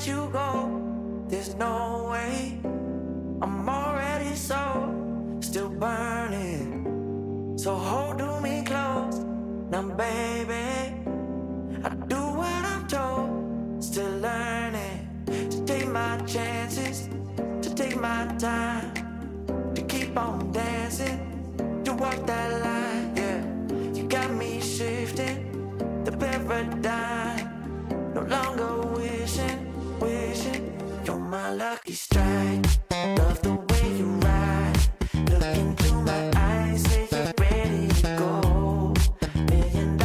let you go. There's no way. I'm already still burning. So hold me close. Now, baby, I do what I'm told. Still learning to take my chances, to take my time, to keep on dancing, to walk that line. Yeah, you got me shifting the paradigm. No longer wishing, you're my lucky strike. Love the way you ride. Look into my eyes, say you're ready to go. $1 million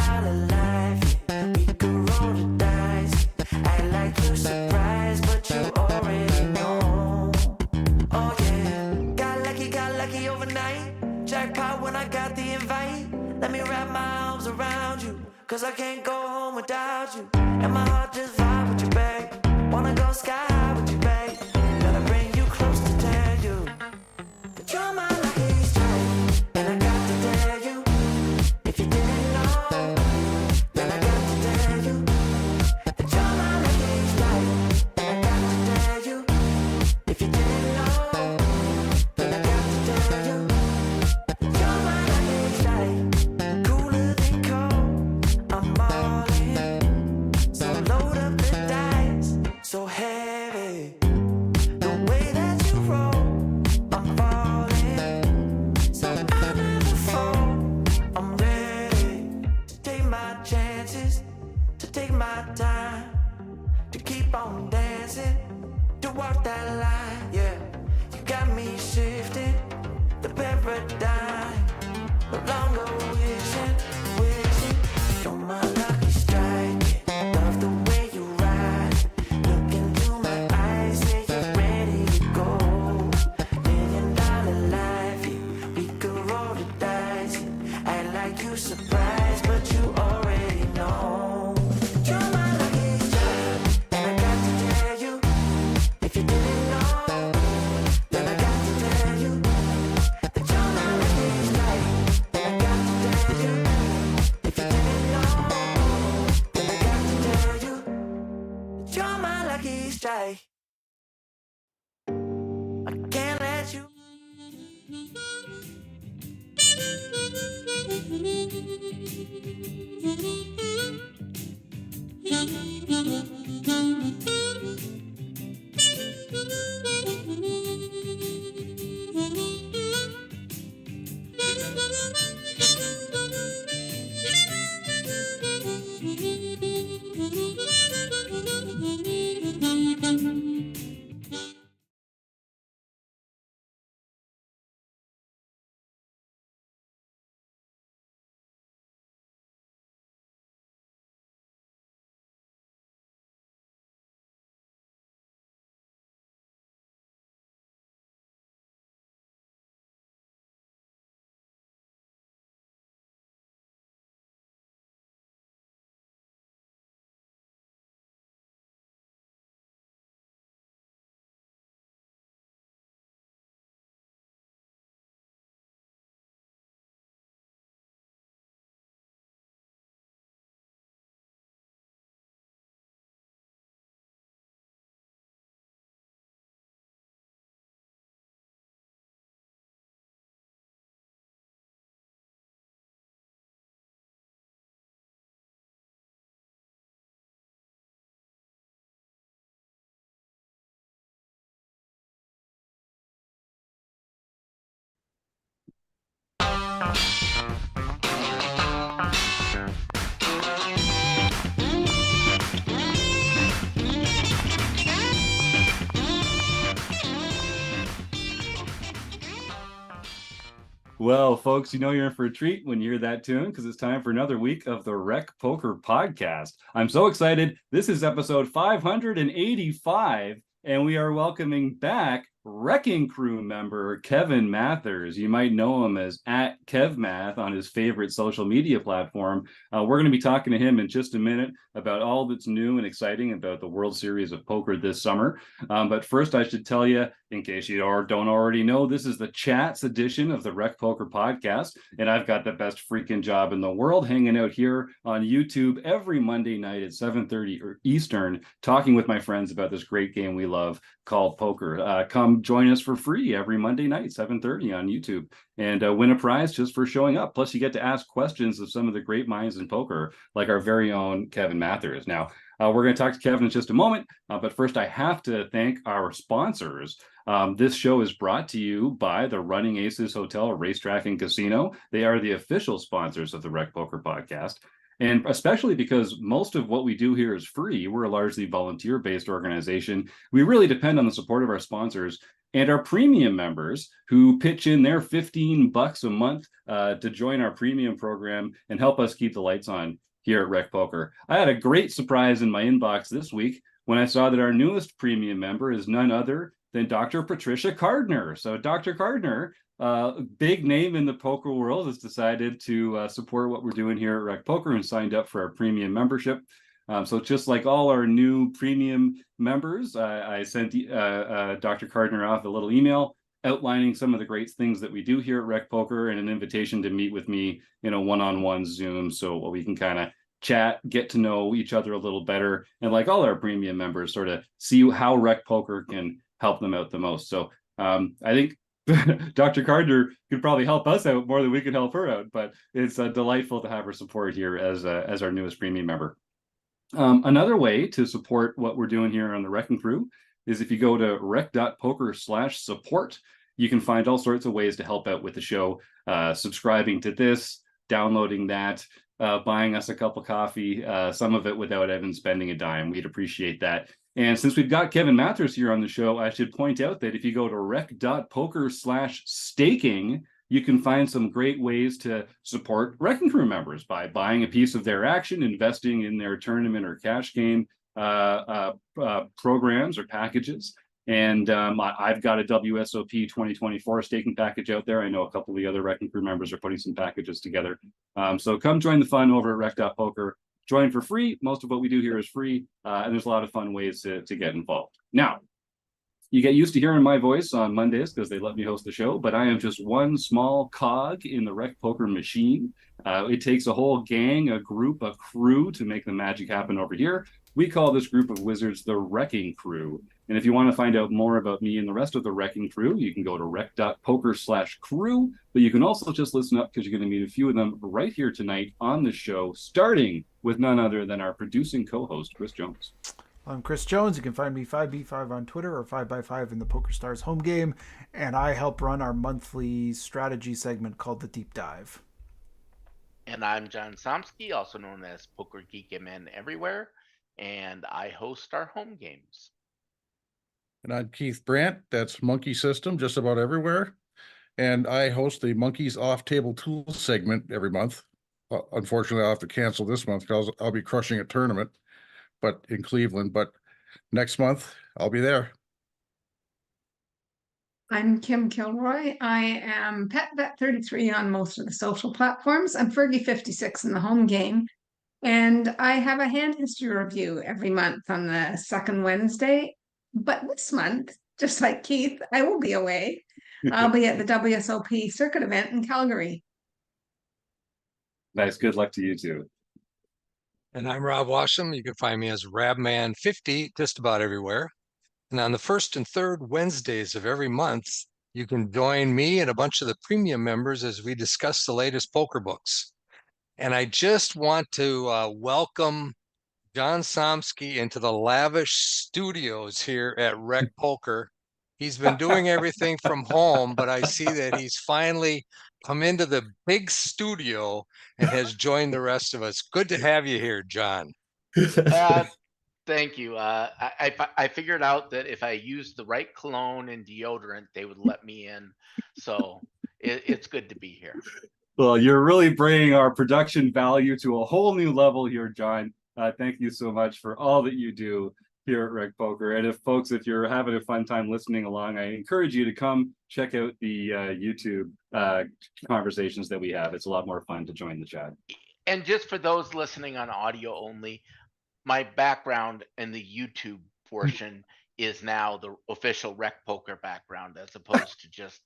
life, yeah, we could roll the dice. Act like you surprised, but you already know. Oh yeah, got lucky overnight. Jackpot when I got the invite. Let me wrap my arms around you, cause I can't go home without you. And my heart just vibe with you, babe. Wanna go sky high with you, babe. Gotta bring you close to tell you that you're my lucky strike. And I got to tell you, if you didn't know, then I got to tell you that you're my lucky strike. And I got to tell you, if you didn't know, then I got to tell you that you're my lucky strike. Cooler than cold, I'm all in. So load up the dice, so heavy. The way that you roll, I'm falling. So I never fall. I'm ready to take my chances, to take my time, to keep on dancing, to walk that line. Yeah, you got me shifting the paradigm. No longer wishing, you're my lucky strike. Love the way you ride. Look into my eyes, say you're ready to go. $1 million life, yeah, we could roll the dice. Act like you surprised, but you already know. You're my lucky strike, and I got to tell you, if you didn't know, then I got to tell you that you're my lucky strike. And I got to tell you, if you didn't know, then I got to tell you that you're my lucky strike. I can't let you. Well, folks, you know you're in for a treat when you hear that tune, because it's time for another week of the RecPoker podcast. I'm so excited. This is episode 585, and we are welcoming back Wrecking Crew member Kevin Mathers. You might know him as at KevMath on his favorite social media platform. We're going to be talking to him in just a minute about all that's new and exciting about the World Series of Poker this summer. But first, I should tell you, in case you don't already know, this is the Chats edition of the RecPoker podcast, and I've got the best freaking job in the world hanging out here on YouTube every Monday night at 7:30 Eastern, talking with my friends about this great game we love called poker. Come join us for free every Monday night, 7:30 on YouTube, and win a prize just for showing up. Plus, you get to ask questions of some of the great minds in poker, like our very own Kevin Mathers. Now, we're going to talk to Kevin in just a moment, but first I have to thank our sponsors. This show is brought to you by the Running Aces Hotel, Racetrack, and Casino. They are the official sponsors of the RecPoker podcast. And especially because most of what we do here is free, we're a largely volunteer-based organization. We really depend on the support of our sponsors and our premium members who pitch in their $15 a month to join our premium program and help us keep the lights on here at RecPoker. I had a great surprise in my inbox this week when I saw that our newest premium member is none other than Dr. Patricia Cardner. So Dr. Cardner, big name in the poker world, has decided to support what we're doing here at RecPoker and signed up for our premium membership. So just like all our new premium members, I sent Dr. Cardner off a little email outlining some of the great things that we do here at RecPoker and an invitation to meet with me in a one-on-one Zoom so we can kind of chat, get to know each other a little better, and like all our premium members, sort of see how RecPoker can help them out the most. So I think Dr. Cardner could probably help us out more than we could help her out, but it's delightful to have her support here as our newest premium member. Another way to support what we're doing here on the Wrecking Crew is if you go to rec.poker/support, you can find all sorts of ways to help out with the show, subscribing to this, downloading that, buying us a cup of coffee, some of it without even spending a dime. We'd appreciate that. And since we've got Kevin Mathers here on the show, I should point out that if you go to rec.poker/staking, you can find some great ways to support Wrecking Crew members by buying a piece of their action, investing in their tournament or cash game programs or packages. And I've got a WSOP 2024 staking package out there. I know a couple of the other Wrecking Crew members are putting some packages together. So come join the fun over at rec.poker. Join for free. Most of what we do here is free, and there's a lot of fun ways to get involved. Now, you get used to hearing my voice on Mondays because they let me host the show, but I am just one small cog in the RecPoker machine. It takes a whole gang, a group, a crew to make the magic happen over here. We call this group of wizards the Wrecking Crew. And if you want to find out more about me and the rest of the Wrecking Crew, you can go to rec.poker/crew, but you can also just listen up because you're going to meet a few of them right here tonight on the show, starting with none other than our producing co-host, Chris Jones. I'm Chris Jones. You can find me 5B5 on Twitter or 5x5 in the PokerStars home game, and I help run our monthly strategy segment called The Deep Dive. And I'm John Somsky, also known as Poker Geek MN Everywhere, and I host our home games. And I'm Keith Brandt. That's Monkey System, just about everywhere. And I host the Monkeys Off Table Tools segment every month. Unfortunately, I'll have to cancel this month because I'll be crushing a tournament, but in Cleveland. But next month, I'll be there. I'm Kim Kilroy. I am PetVet33 on most of the social platforms. I'm Fergie56 in the home game. And I have a hand history review every month on the second Wednesday. But this month, just like Keith, I will be away. I'll be at the WSOP circuit event in Calgary. Nice. Good luck to you too. And I'm Rob Washam. You can find me as Rabman50 just about everywhere. And on the first and third Wednesdays of every month, you can join me and a bunch of the premium members as we discuss the latest poker books. And I just want to welcome John Somsky into the lavish studios here at RecPoker. He's been doing everything from home, but I see that he's finally come into the big studio and has joined the rest of us. Good to have you here, John. Thank you. I figured out that if I used the right cologne and deodorant, they would let me in. So it's good to be here. Well, you're really bringing our production value to a whole new level here, John. Thank you so much for all that you do here at RecPoker. And if you're having a fun time listening along, I encourage you to come check out the YouTube conversations that we have. It's a lot more fun to join the chat. And just for those listening on audio only, my background in the YouTube portion is now the official RecPoker background as opposed to just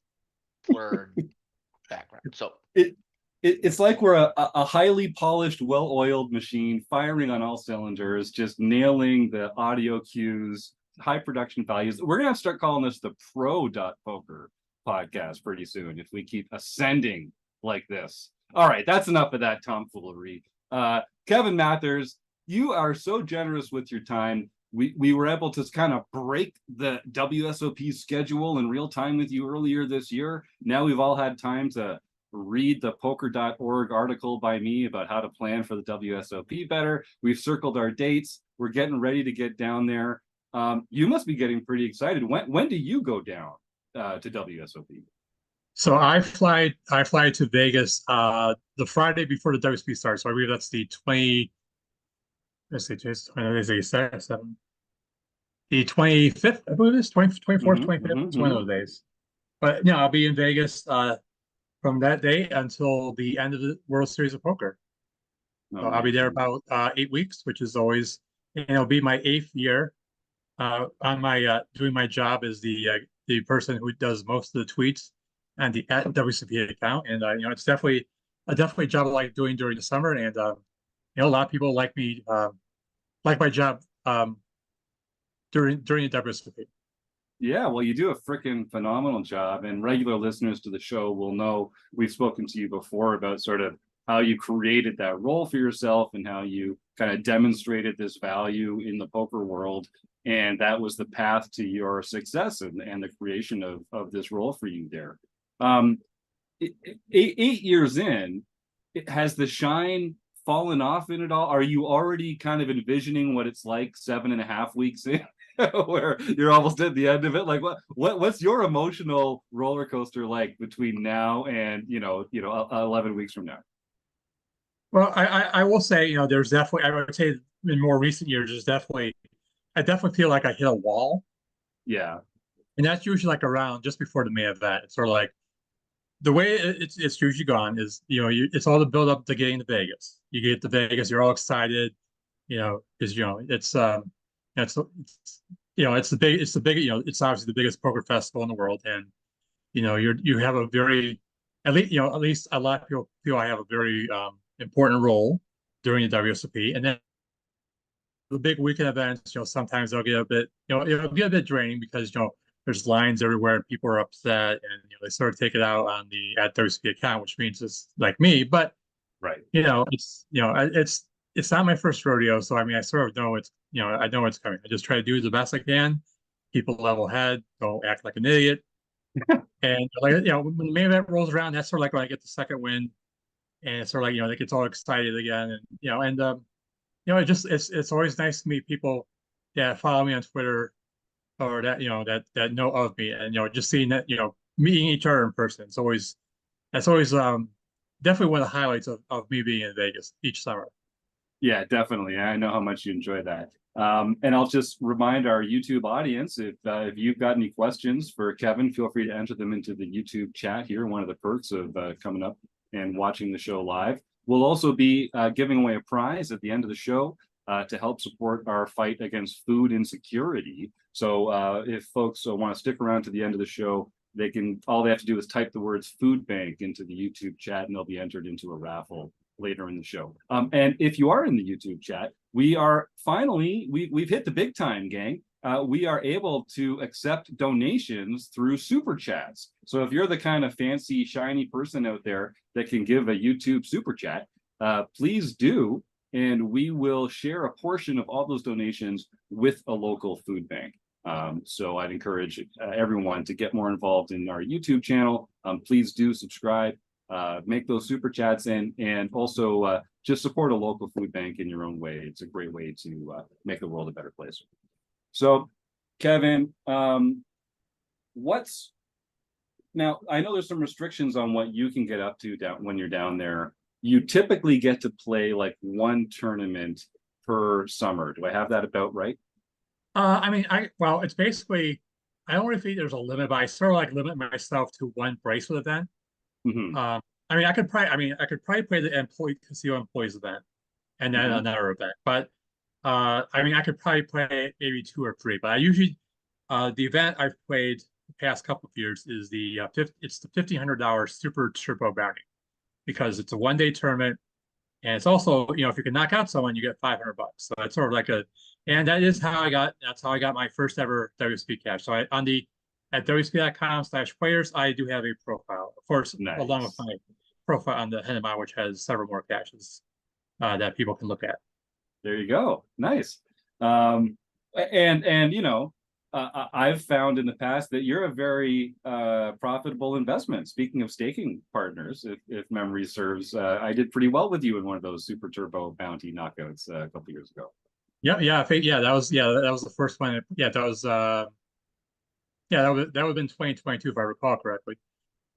blurred background. So it's like we're a highly polished, well-oiled machine firing on all cylinders, just nailing the audio cues, high production values. We're gonna have to start calling this the Pro.Poker podcast pretty soon if we keep ascending like this. All right, that's enough of that tomfoolery. Kevin Mathers, you are so generous with your time. We were able to kind of break the WSOP schedule in real time with you earlier this year. Now we've all had time to read the poker.org article by me about how to plan for the WSOP better. We've circled our dates. We're getting ready to get down there. You must be getting pretty excited. When do you go down to WSOP? So I fly to Vegas the Friday before the WSOP starts. So I believe that's the 20. Let's see, the 25th, I believe it is 24th, 25th. It's one of those days. But I'll be in Vegas from that day until the end of the World Series of Poker. So I'll be there about 8 weeks, which is always, it'll be my 8th year on my doing my job as the person who does most of the tweets and the @WCP account. And it's definitely a job I like doing during the summer. And a lot of people like me, like my job during the WSOP. Yeah, well, you do a freaking phenomenal job, and regular listeners to the show will know we've spoken to you before about sort of how you created that role for yourself and how you kind of demonstrated this value in the poker world. And that was the path to your success and the creation of this role for you there. 8 years in, has the shine fallen off in it all? Are you already kind of envisioning what it's like 7.5 weeks in? Where you're almost at the end of it? Like what's your emotional roller coaster like between now and 11 weeks from now? Well, I will say, there's definitely, I would say in more recent years, I definitely feel like I hit a wall. Yeah. And that's usually like around just before the main event. It's sort of like the way it's usually gone is, it's all the build up to getting to Vegas. You get to Vegas, you're all excited, because it's obviously the biggest poker festival in the world, and you have a very, at least a lot of people feel I have a very important role during the WSOP. And then the big weekend events, sometimes they'll get a bit, it'll get a bit draining because there's lines everywhere and people are upset, and they sort of take it out on the @WSOP account, which means it's like me. But right, it's not my first rodeo, so I mean I sort of know I know what's coming. I just try to do the best I can, keep a level head, don't act like an idiot. And when the main event rolls around, that's sort of like when I get the second win, and it's sort of like it gets all excited again, and it's always nice to meet people that follow me on Twitter or that that know of me, and just seeing that meeting each other in person. That's always definitely one of the highlights of me being in Vegas each summer. Yeah, definitely. I know how much you enjoy that. And I'll just remind our YouTube audience, if you've got any questions for Kevin, feel free to enter them into the YouTube chat here. One of the perks of coming up and watching the show live. We'll also be giving away a prize at the end of the show to help support our fight against food insecurity. So if folks want to stick around to the end of the show, all they have to do is type the words food bank into the YouTube chat, and they'll be entered into a raffle later in the show. And if you are in the YouTube chat, we are finally, we've hit the big time, gang. We are able to accept donations through super chats. So if you're the kind of fancy, shiny person out there that can give a YouTube super chat, please do. And we will share a portion of all those donations with a local food bank. So I'd encourage everyone to get more involved in our YouTube channel. Please do subscribe. Make those super chats and also just support a local food bank in your own way. It's a great way to make the world a better place. So, Kevin, now I know there's some restrictions on what you can get up to when you're down there. You typically get to play like one tournament per summer. Do I have that about right? I mean, well, it's basically I don't really think there's a limit, but I sort of like limit myself to one bracelet event. Hmm. I mean, I could probably play the employee casino employees event and then Hmm. another event, but I mean, I could probably play maybe two or three. But I usually the event I've played the past couple of years is it's the $1,500 Super Turbo Bounty because it's a 1 day tournament. And it's also, if you can knock out someone, you get $500. So it's sort of like and that's how I got my first ever WSP cash. So at WSP.com/players, I do have a profile, of course, along with Nice. my profile on the Henema, which has several more caches that people can look at. There you go. Nice. And I've found in the past that you're a very profitable investment. Speaking of staking partners, if memory serves, I did pretty well with you in one of those Super Turbo Bounty knockouts a couple years ago. That was the first one. Yeah, that was that would have been 2022 if I recall correctly.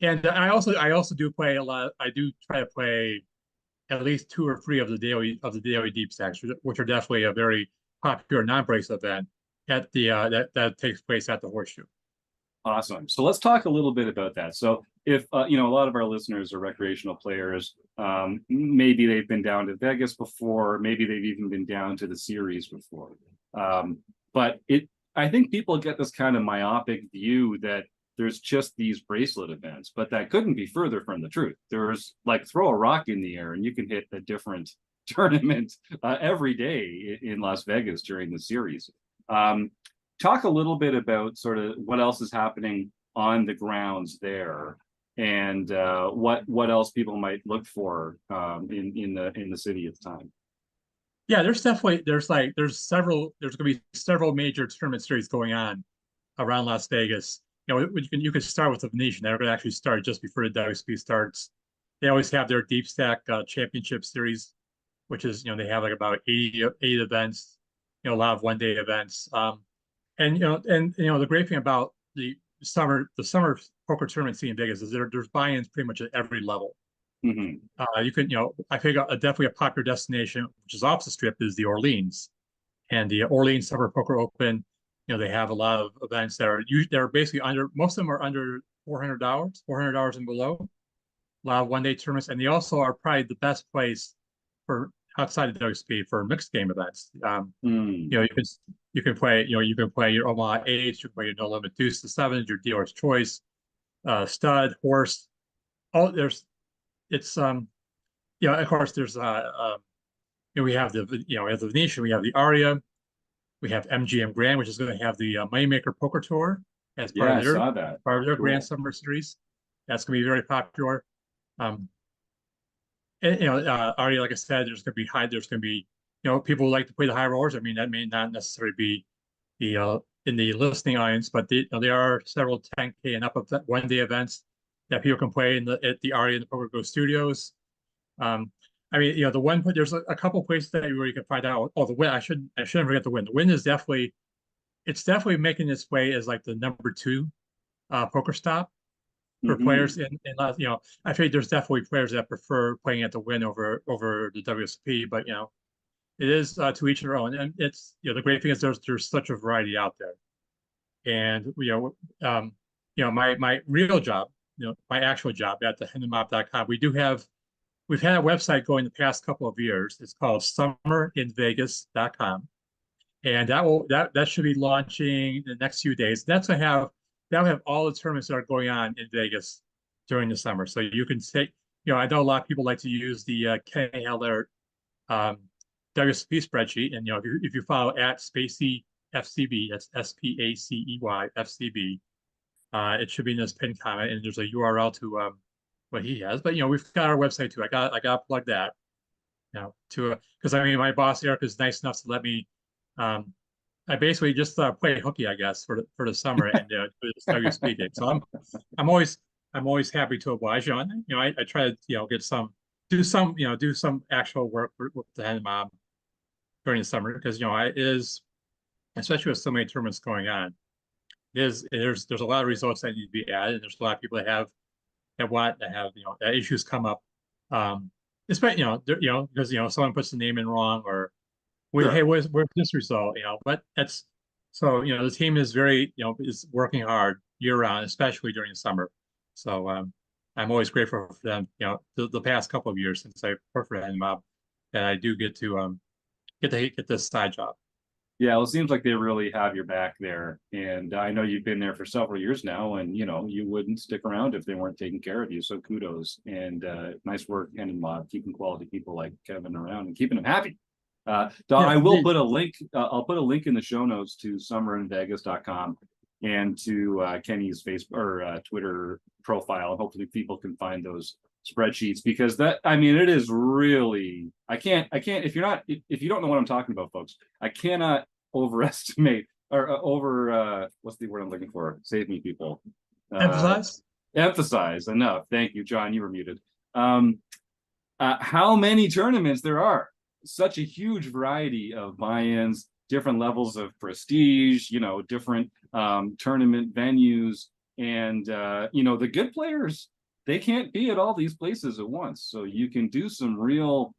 And I also do play a lot. I do try to play at least two or three of the daily deep stacks, which are definitely a very popular non-brace event at the that takes place at the Horseshoe. Awesome. So let's talk a little bit about that. So if a lot of our listeners are recreational players, maybe they've been down to Vegas before, maybe they've even been down to the series before. But I think people get this kind of myopic view that there's just these bracelet events, but that couldn't be further from the truth. There's like throw a rock in the air and you can hit a different tournament every day in Las Vegas during the series. Talk a little bit about sort of what else is happening on the grounds there, and what else people might look for in the city at the time. Yeah, there's definitely there's going to be several major tournament series going on around Las Vegas. You can start with the Venetian. They're going to actually start just before the WSP starts. They always have their Deep Stack Championship Series, which is they have like about 80 events, a lot of 1 day events. And the great thing about the summer poker tournament scene in Vegas is there's buy-ins pretty much at every level. Mm-hmm. You can I think definitely a popular destination which is off the strip is the Orleans, and the Orleans Summer Poker Open. They have a lot of events that they're basically most of them are under $400 and below. A lot of 1 day tournaments, and they also are probably the best place for outside of WSP for mixed game events. You can play your Omaha Eights, you can play your No Limit Deuce to Sevens, your Dealer's Choice, Stud, Horse. Oh, of course there's we have the Venetian, we have the Aria, we have MGM Grand, which is going to have the Moneymaker Poker Tour as part of I saw that. part of their Cool. Grand Summer Series. That's going to be very popular. Already, like I said, there's going to be, people who like to play the high rollers. I mean, that may not necessarily be in the listening audience, but there are several 10K and up of 1 day events that people can play at the Aria and the Poker Go Studios. I mean, there's a couple places where you can find out. Oh, the Win. I shouldn't forget the Win. The Win is definitely making its way as like the #2 poker stop for players I think there's definitely players that prefer playing at the Win over the WSP, but it is to each their own. And it's the great thing is there's such a variety out there. And my real job, my actual job at the hennemop.com, we've had a website going the past couple of years. It's called summerinvegas.com. And that should be launching in the next few days. That'll have all the tournaments that are going on in Vegas during the summer. So you can take, I know a lot of people like to use the Kenny Heller WSP spreadsheet, and if you follow at Spacey FCB, that's SPACEY FCB, it should be in this pinned comment, and there's a URL to what he has. But we've got our website too. I got to plug that, because I mean my boss Eric is nice enough to let me. I basically just play hooky, I guess, for the summer and do this WSP game. So I'm always happy to oblige. I try to do some actual work with the hand mob during the summer, because it is, especially with so many tournaments going on, there's a lot of results that need to be added, and there's a lot of people that have issues come up, especially because someone puts the name in wrong, or Sure. hey, where's this result, but that's So, the team is very, is working hard year round, especially during the summer. So, I'm always grateful for them, the past couple of years since I worked for them up, that I do get to get this side job. Yeah, well, it seems like they really have your back there. And I know you've been there for several years now, and you wouldn't stick around if they weren't taking care of you. So kudos and nice work, Ken and Bob, keeping quality people like Kevin around and keeping them happy. I will put a link. I'll put a link in the show notes to summerinvegas.com and to Kenny's Facebook or Twitter profile. Hopefully, people can find those spreadsheets, because it is really, I can't if you don't know what I'm talking about, folks, I cannot overestimate or what's the word I'm looking for? Save me, people. Emphasize enough. Thank you, John. You were muted. How many tournaments there are? Such a huge variety of buy-ins, different levels of prestige, different tournament venues, and the good players, they can't be at all these places at once. So you can do some real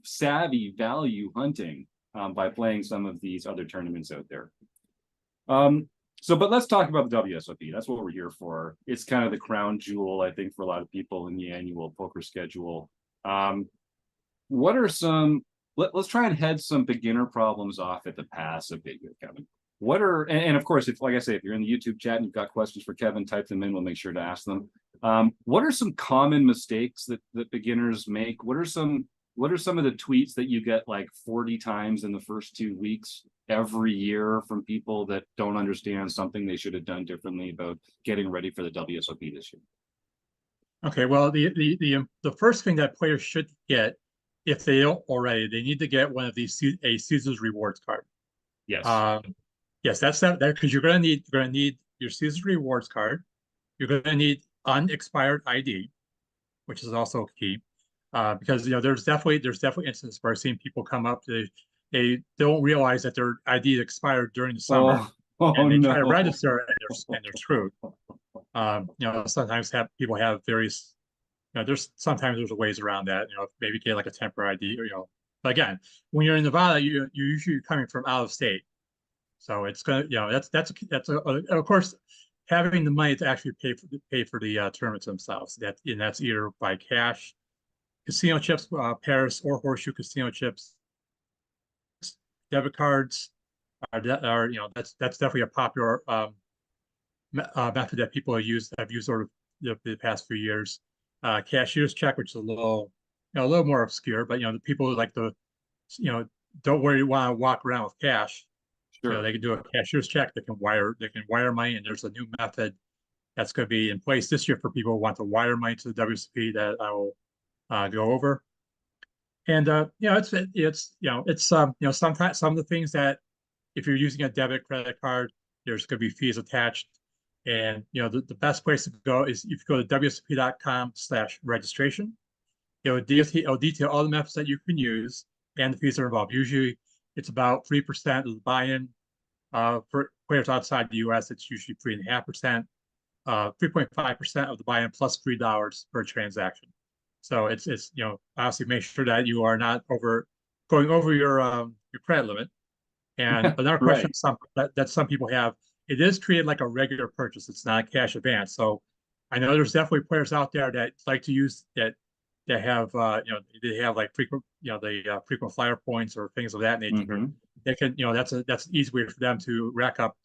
savvy value hunting by playing some of these other tournaments out there. But let's talk about the WSOP. That's what we're here for. It's kind of the crown jewel, I think, for a lot of people in the annual poker schedule. What are some, let's try and head some beginner problems off at the pass a bit here, Kevin. And of course, like I say, if you're in the YouTube chat and you've got questions for Kevin, type them in. We'll make sure to ask them. What are some common mistakes that beginners make? What are some of the tweets that you get like 40 times in the first 2 weeks every year from people that don't understand something they should have done differently about getting ready for the WSOP this year? Okay, well, the first thing that players should get, if they don't already, they need to get one of these a Caesar's Rewards card. Yes. Yes, that's that because you're gonna need your Caesar's Rewards card. You're gonna need unexpired ID, which is also key. Because there's definitely instances where I've seen people come up, they don't realize that their ID expired during the summer, and they try to register and they're screwed. Sometimes people have various, there's ways around that. Maybe get like a temporary ID, or but again, when you're in Nevada, you're usually coming from out of state, so it's gonna, of course, having the money to actually pay for the tournaments themselves. That's either by cash, casino chips, Paris or Horseshoe casino chips, debit cards are that's definitely a popular method that people have used sort of the past few years. Cashier's check, which is a little more obscure, but the people who like to don't worry, want to walk around with cash. Sure. They can do a cashier's check. They can wire money, and there's a new method that's going to be in place this year for people who want to wire money to the WSOP that I will go over. And sometimes some of the things that, if you're using a debit credit card, there's going to be fees attached. And the best place to go is if you go to WSOP.com/registration. It'll detail all the methods that you can use and the fees that are involved. Usually it's about 3% of the buy-in. For players outside the US, it's usually 3.5%, 3.5% of the buy-in plus $3 per transaction. So it's obviously make sure that you are not going over your credit limit. And another question that some people have, it is treated like a regular purchase. It's not a cash advance. So I know there's definitely players out there that like to use that have they have like frequent frequent flyer points or things of that nature. Mm-hmm. They can that's an easy way for them to rack up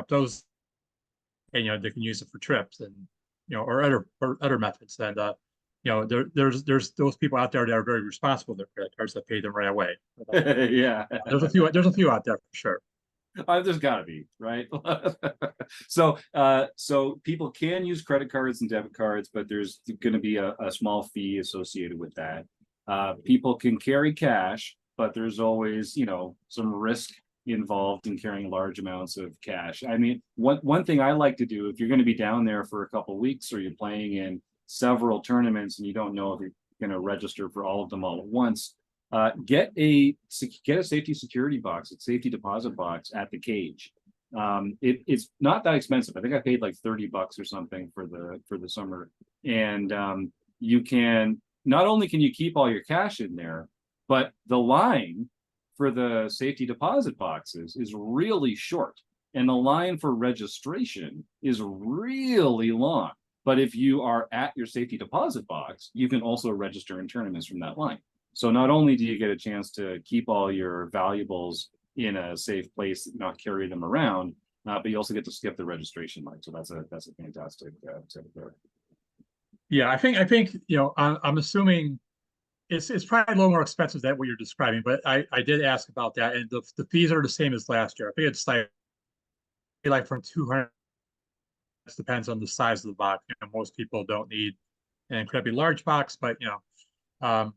those, and they can use it for trips and or other methods. And there's those people out there that are very responsible with their credit cards that pay them right away. Yeah, there's a few out there for sure. There's got to be, right? So people can use credit cards and debit cards, but there's going to be a small fee associated with that. People can carry cash, but there's always some risk involved in carrying large amounts of cash. I mean, one thing I like to do, if you're going to be down there for a couple of weeks or you're playing in several tournaments and you don't know if you're going to register for all of them all at once, get a safety security box, a safety deposit box at the cage. It's not that expensive. I think I paid like $30 or something for the summer. And you can, not only can you keep all your cash in there, but the line for the safety deposit boxes is really short, and the line for registration is really long. But if you are at your safety deposit box, you can also register in tournaments from that line. So not only do you get a chance to keep all your valuables in a safe place, not carry them around, but you also get to skip the registration line. So that's a fantastic tip there. Yeah, I think I'm assuming it's probably a little more expensive than what you're describing, but I did ask about that, and the fees are the same as last year. I think it's like from 200. It depends on the size of the box. Most people don't need an incredibly large box, but but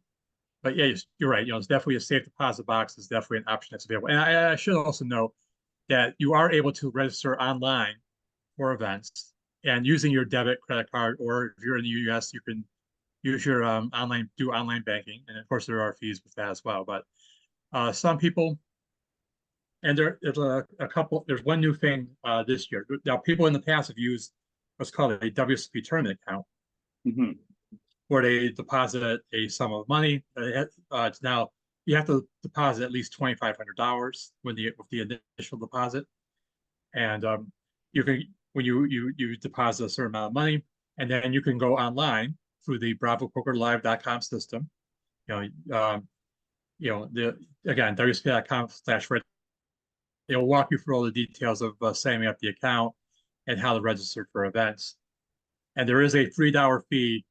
yeah, you're right. It's definitely a safe deposit box is definitely an option that's available. And I should also note that you are able to register online for events and using your debit, credit card, or if you're in the US, you can use your online banking. And of course, there are fees with that as well. But some people, and there's a couple, there's one new thing this year. Now, people in the past have used what's called a WSOP tournament account, where they deposit a sum of money. It's now you have to deposit at least $2,500 with the initial deposit, and you can when you deposit a certain amount of money, and then you can go online through the BravoPokerLive.com system. Again WSP.com/red. It'll walk you through all the details of setting up the account and how to register for events. And there is a $3 fee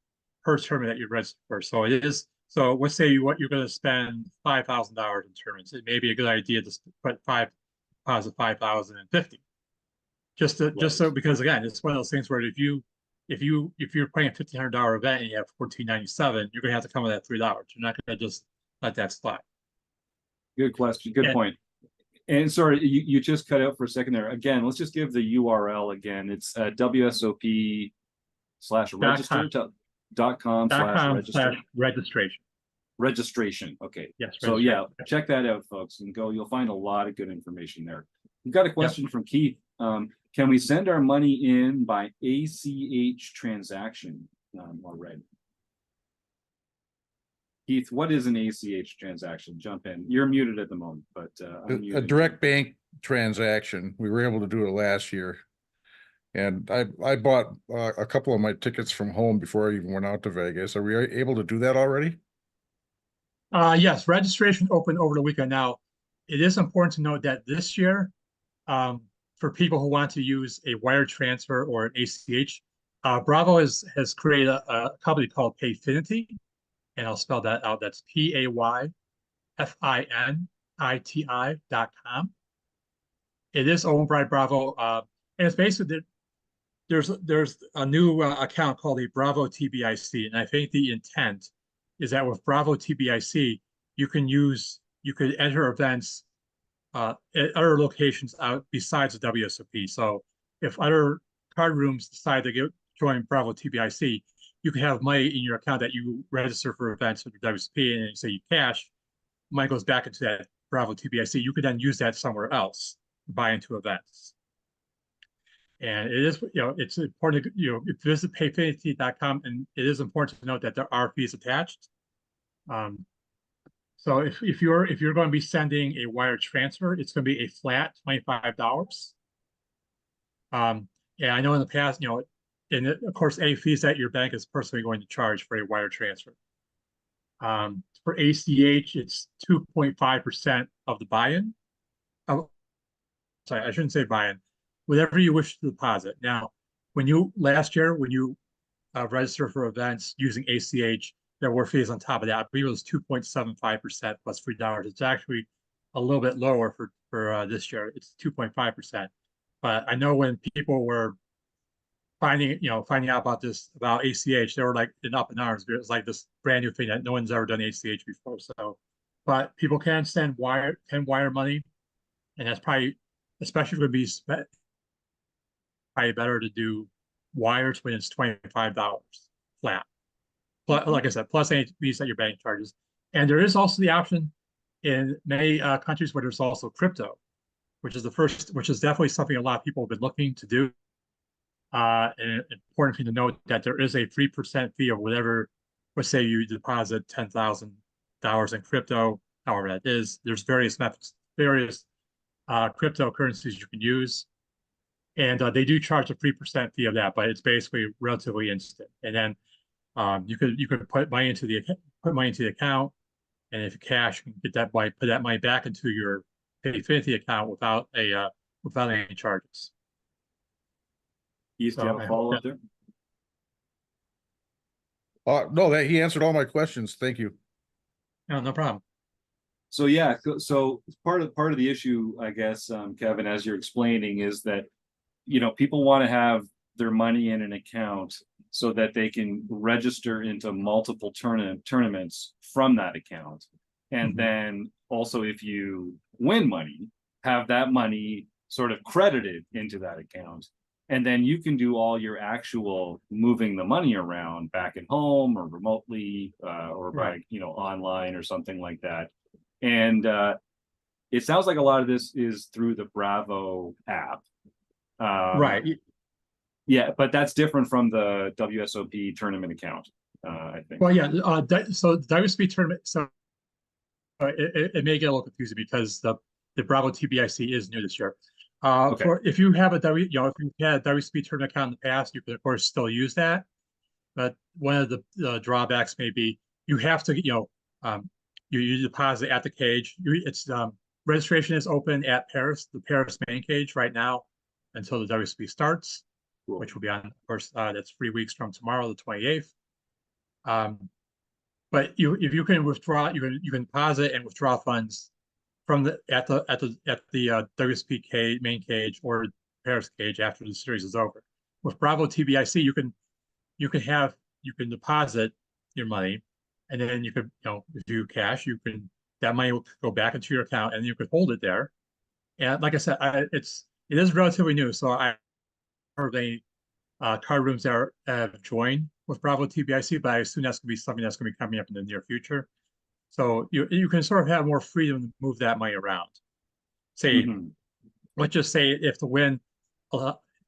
per tournament that you register for. So it is. So let's say you're going to spend $5,000 in tournaments. It may be a good idea to put deposit 5,050. Just so, because again, it's one of those things where if you're playing a $1,500 event and you have $1,497, you're going to have to come with that $3. You're not going to just let that slide. Good question. Good point. And sorry, you just cut out for a second there. Again, let's just give the URL again. It's WSOP/register.com/registration. Registration. Okay. Yes. So yeah, check that out, folks, and go. You'll find a lot of good information there. We've got a question from Keith. Can we send our money in by ACH transaction already? Keith, what is an ACH transaction? Jump in. You're muted at the moment, but a direct bank transaction. We were able to do it last year, and I bought a couple of my tickets from home before I even went out to Vegas. Are we able to do that already? Yes, registration opened over the weekend. Now, it is important to note that this year, for people who want to use a wire transfer or an ACH, Bravo has created a company called Payfinity. And I'll spell that out. That's PAYFINITI.com. It is owned by Bravo, and it's basically there's a new account called a Bravo TBIC, and I think the intent is that with Bravo TBIC, you could enter events at other locations out besides the WSOP. So if other card rooms decide to join Bravo TBIC, you can have money in your account that you register for events with your WSP, and you say you cash, money goes back into that Bravo TBIC. You could then use that somewhere else to buy into events. And it is, it's important to, if you visit payfinity.com, and it is important to note that there are fees attached. So if you're going to be sending a wire transfer, it's going to be a flat $25. And I know in the past, and of course, any fees that your bank is personally going to charge for a wire transfer. For ACH, it's 2.5% of the buy-in. Oh, sorry, I shouldn't say buy-in. Whatever you wish to deposit. Now, last year, when you register for events using ACH, there were fees on top of that. I believe it was 2.75% plus $3. It's actually a little bit lower for this year. It's 2.5%. But I know when people were finding out about ACH, they were like up in arms. It was like this brand new thing that no one's ever done ACH before. So, but people can wire money, and that's probably, especially would be probably better to do wires when it's $25 flat. But like I said, plus any fees that your bank charges. And there is also the option in many countries where there's also crypto, which is definitely something a lot of people have been looking to do. And important thing to note that there is a 3% fee of whatever, let's say you deposit $10,000 in crypto, however that is. There's various methods, various cryptocurrencies you can use. And they do charge a 3% fee of that, but it's basically relatively instant. And then you could put money into the account, and if cash, you can get that money, put that money back into your Payfinity account without any charges. Keith, do you have a follow-up there? No, that he answered all my questions. Thank you. No problem. So yeah, so part of the issue, I guess, Kevin, as you're explaining, is that people want to have their money in an account so that they can register into multiple tournaments from that account, and then also, if you win money, have that money sort of credited into that account, and then you can do all your actual moving the money around back at home or remotely, or by online or something like that. And it sounds like a lot of this is through the Bravo app. Right. Yeah, but that's different from the WSOP tournament account, I think. Well, yeah. So the WSP tournament. So it may get a little confusing because the Bravo TBIC is new this year. Okay. If you have if you had a WSP tournament account in the past, you could of course still use that. But one of the drawbacks may be you have to you deposit at the cage. Registration is open at the Paris main cage right now until the WSP starts, which will be on, of course, that's 3 weeks from tomorrow, the 28th. But if you can withdraw, you can deposit and withdraw funds from the WSP main cage or Paris cage after the series is over. With Bravo TBIC, you can deposit your money, and then you could, if you cash, that money will go back into your account, and you could hold it there. And like I said, it is relatively new, so I heard any card rooms that have joined with Bravo TBIC, but I assume that's going to be something that's going to be coming up in the near future. So you can sort of have more freedom to move that money around. Say, let's just say if the win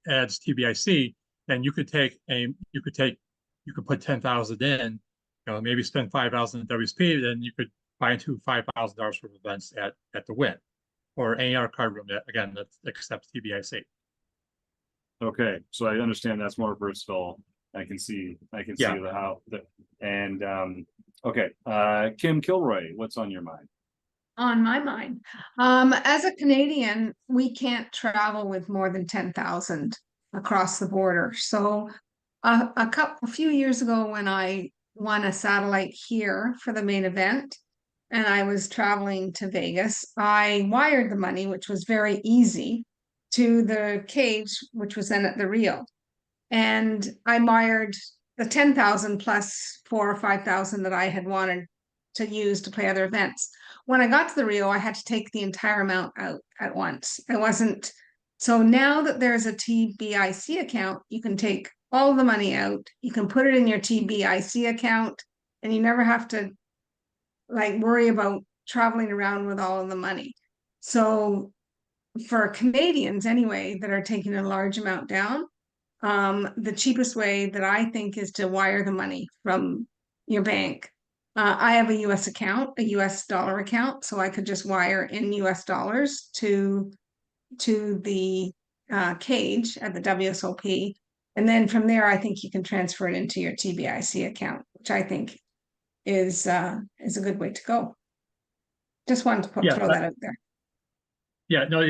adds TBIC, then you could put 10,000 in, maybe spend 5,000 in WSP, then you could buy into $5,000 worth of events at the win, or any other card room that accepts TBIC. Okay, so I understand that's more versatile. I can see okay. Kim Kilroy, what's on your mind? On my mind, as a Canadian, we can't travel with more than 10,000 across the border. So a few years ago, when I won a satellite here for the main event, and I was traveling to Vegas, I wired the money, which was very easy, to the cage, which was then at the Rio. And I wired the 10,000 plus 4,000 or 5,000 that I had wanted to use to play other events. When I got to the Rio, I had to take the entire amount out at once. So now that there's a TBIC account, you can take all the money out, you can put it in your TBIC account, and you never have to worry about traveling around with all of the money. So for Canadians anyway, that are taking a large amount down, the cheapest way that I think is to wire the money from your bank. I have a US account, a US dollar account, so I could just wire in US dollars to the cage at the WSOP. And then from there, I think you can transfer it into your TBIC account, which I think is a good way to go. Just wanted to throw that out there. Yeah, no,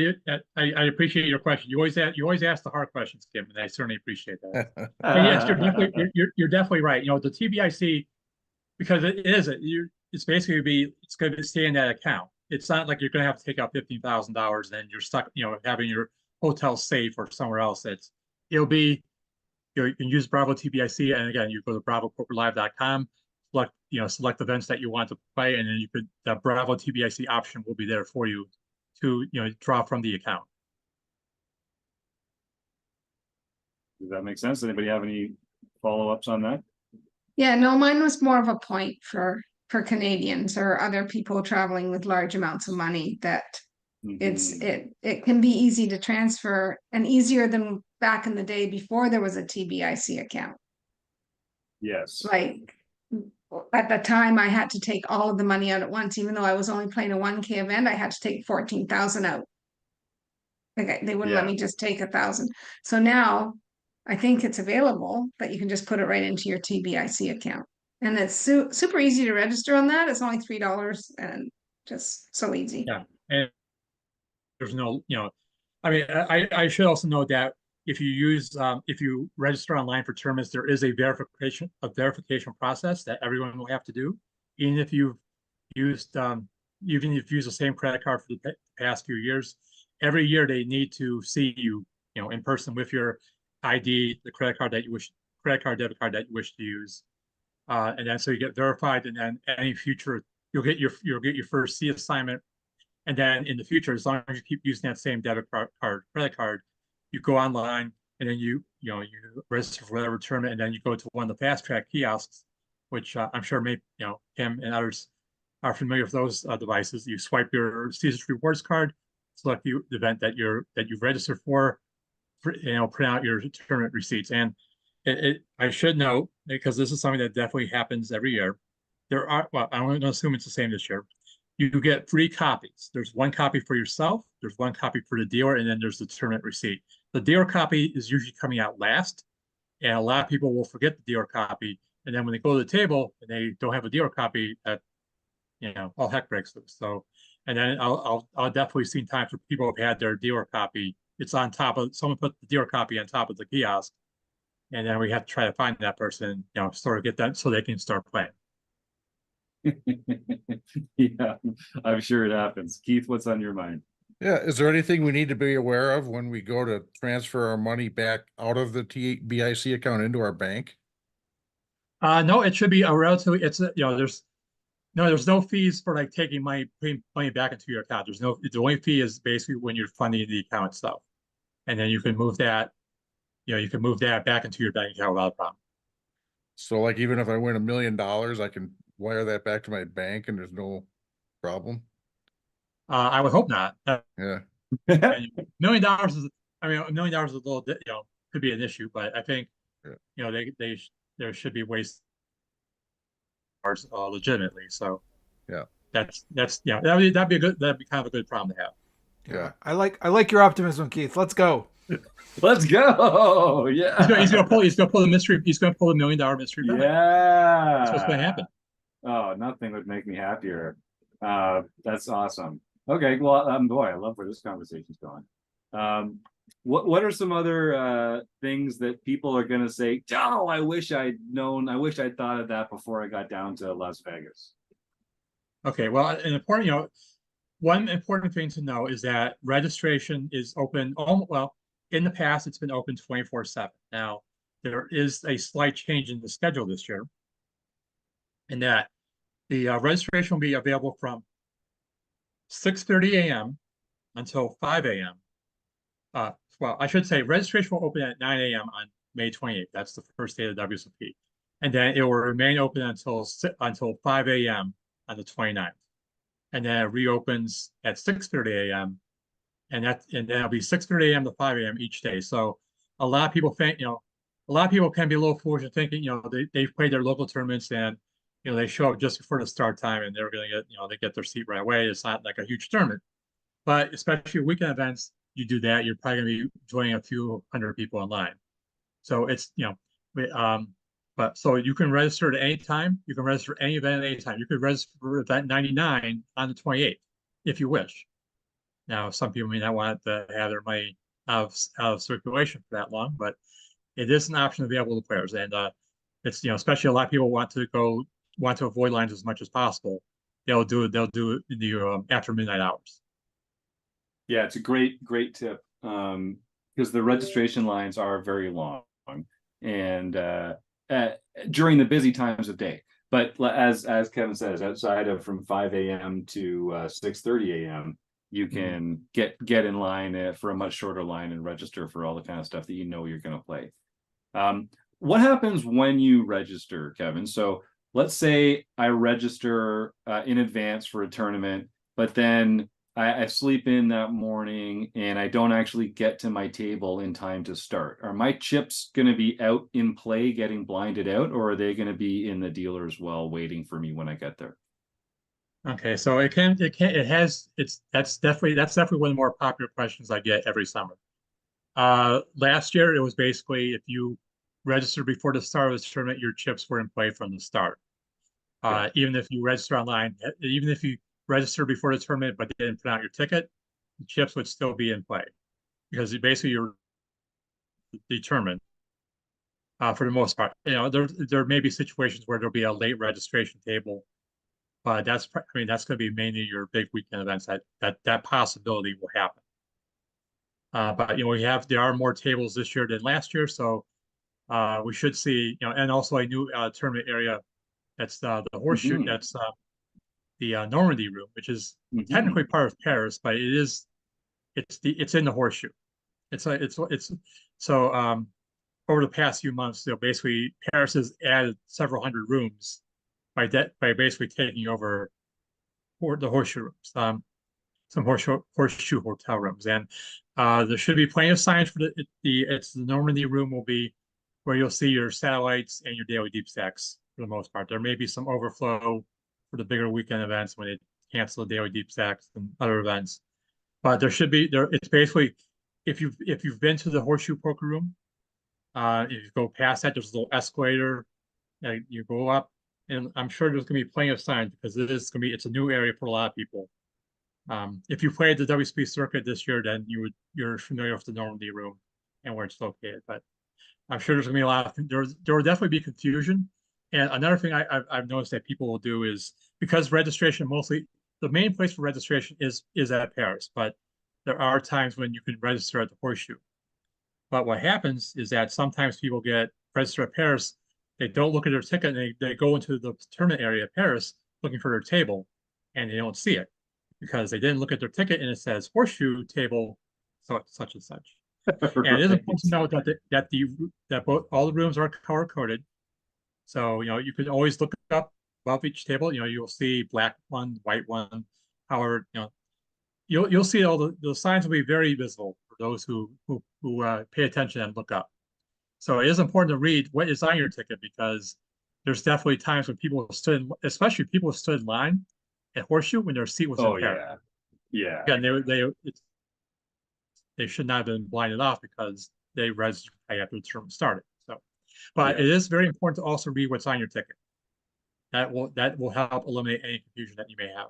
I appreciate your question. You always ask the hard questions, Kim, and I certainly appreciate that. And yes, you're definitely right. The TBIC, because it's basically it's going to stay in that account. It's not like you're going to have to take out $15,000 and then you're stuck, having your hotel safe or somewhere else. It'll be, you can use Bravo TBIC, and again, you go to BravoPokerLive.com, select events that you want to play, and then the Bravo TBIC option will be there for you to draw from the account. Does that make sense? Anybody have any follow-ups on that? Yeah, no, mine was more of a point for Canadians or other people traveling with large amounts of money, that it can be easy to transfer, and easier than back in the day before there was a TBIC account. Yes. at the time I had to take all of the money out at once, even though I was only playing a 1K event, I had to take 14,000 out. Okay, they wouldn't let Yeah. me just take 1,000. So now I think it's available, but you can just put it right into your TBIC account. And it's super easy to register on that. It's only $3 and just so easy. Yeah. And there's no, I mean, I should also note that if you register online for tournaments, there is a verification process that everyone will have to do. Even if you've used, even if you use the same credit card for the past few years, every year they need to see you, in person with your ID, the credit card, debit card that you wish to use. And then so you get verified, and then any future, you'll get your first C assignment. And then in the future, as long as you keep using that same debit card, credit card, you go online and then you register for whatever tournament, and then you go to one of the fast track kiosks, which I'm sure Kim and others are familiar with those devices. You swipe your Caesars Rewards card, select the event that you've registered for, print out your tournament receipts. And I should note, because this is something that definitely happens every year, I don't assume it's the same this year. You get 3 copies. There's 1 copy for yourself, there's 1 copy for the dealer, and then there's the tournament receipt. The dealer copy is usually coming out last, and a lot of people will forget the dealer copy. And then when they go to the table and they don't have a dealer copy, that all heck breaks loose. So, and then I'll definitely seen times where people have had their dealer copy. It's on top of, someone put the dealer copy on top of the kiosk, and then we have to try to find that person, sort of get that so they can start playing. Yeah, I'm sure it happens. Keith, what's on your mind? Yeah, is there anything we need to be aware of when we go to transfer our money back out of the TBIC account into our bank? No, it should be a relatively, there's no fees for like taking putting money back into your account. The only fee is basically when you're funding the account itself. And then you can move that, back into your bank account without a problem. So like, even if I win $1 million, I can wire that back to my bank and there's no problem? I would hope not. Yeah. $1 million is, $1 million is a little, could be an issue, but I think, there should be ways legitimately. So yeah, that'd be kind of a good problem to have. Yeah. I like your optimism, Keith. Let's go. Let's go. Yeah. He's gonna pull the mystery. He's gonna pull $1 million mystery back. Yeah. That's what's gonna happen. Oh, nothing would make me happier. That's awesome. Okay, well, boy, I love where this conversation's going. What are some other things that people are going to say, oh, I wish I'd thought of that before I got down to Las Vegas? Okay, well, one important thing to know is that registration is open. In the past, it's been open 24/7. Now, there is a slight change in the schedule this year, in that the registration will be available from 6:30 a.m. until 5 a.m. Well, I should say registration will open at 9 a.m. on May 28th. That's the first day of the WSOP. And then it will remain open until 5 a.m. on the 29th. And then it reopens at 6:30 a.m. And then it'll be 6:30 a.m. to 5 a.m. each day. So a lot of people think, a lot of people can be a little foolish in thinking, they've played their local tournaments and, they show up just before the start time and they're going to get, they get their seat right away. It's not like a huge tournament. But especially weekend events, you do that, you're probably going to be joining a few hundred people online. So it's, but so you can register at any time. You can register any event at any time. You could register for event 99 on the 28th if you wish. Now, some people may not want to have their money out of circulation for that long, but it is an option available to players. And it's, especially a lot of people want to avoid lines as much as possible. They'll do it in the after midnight hours. Yeah, it's a great tip, because the registration lines are very long and during the busy times of day. But as Kevin says, outside of from 5 a.m. to 6:30 a.m., you can get in line for a much shorter line and register for all the kind of stuff that you're going to play. What happens when you register, Kevin? So let's say I register in advance for a tournament, but then I sleep in that morning and I don't actually get to my table in time to start. Are my chips going to be out in play getting blinded out, or are they going to be in the dealer as well waiting for me when I get there? Okay, so that's definitely one of the more popular questions I get every summer. Last year it was basically if you registered before the start of the tournament, your chips were in play from the start. Even if you register online, even if you register before the tournament but didn't put out your ticket, the chips would still be in play because basically you're determined for the most part. There may be situations where there'll be a late registration table, but that's going to be mainly your big weekend events that possibility will happen. But there are more tables this year than last year, so we should see and also a new tournament area that's the horseshoe. That's the Normandy room, which is technically part of Paris, but it's in the horseshoe. It's so over the past few months, basically Paris has added several hundred rooms by basically taking over the horseshoe rooms, some horseshoe hotel rooms, and there should be plenty of signs for the Normandy room will be where you'll see your satellites and your daily deep stacks for the most part. There may be some overflow for the bigger weekend events when they cancel the daily deep stacks and other events, but there should be there. It's basically if you've been to the horseshoe poker room, if you go past that, there's a little escalator. You go up, and I'm sure there's going to be plenty of signs because it's a new area for a lot of people. If you played the WSP circuit this year, then you're familiar with the Normandy room and where it's located. But I'm sure there's going to be a lot of there will definitely be confusion. And another thing I've noticed that people will do is because registration mostly the main place for registration is at Paris, but there are times when you can register at the horseshoe. But what happens is that sometimes people get registered at Paris, they don't look at their ticket, and they go into the tournament area at Paris looking for their table, and they don't see it because they didn't look at their ticket and it says horseshoe table, so such and such. And it is important to note that both all the rooms are color coded, so you can always look up above each table. You'll see black one, white one. However, you'll see all the signs will be very visible for those who pay attention and look up. So it is important to read what is on your ticket because there's definitely times when especially people stood in line at horseshoe when their seat was impaired. Yeah. Again, they should not have been blinded off because they registered after the tournament started. So, but it is very important to also read what's on your ticket. That will help eliminate any confusion that you may have.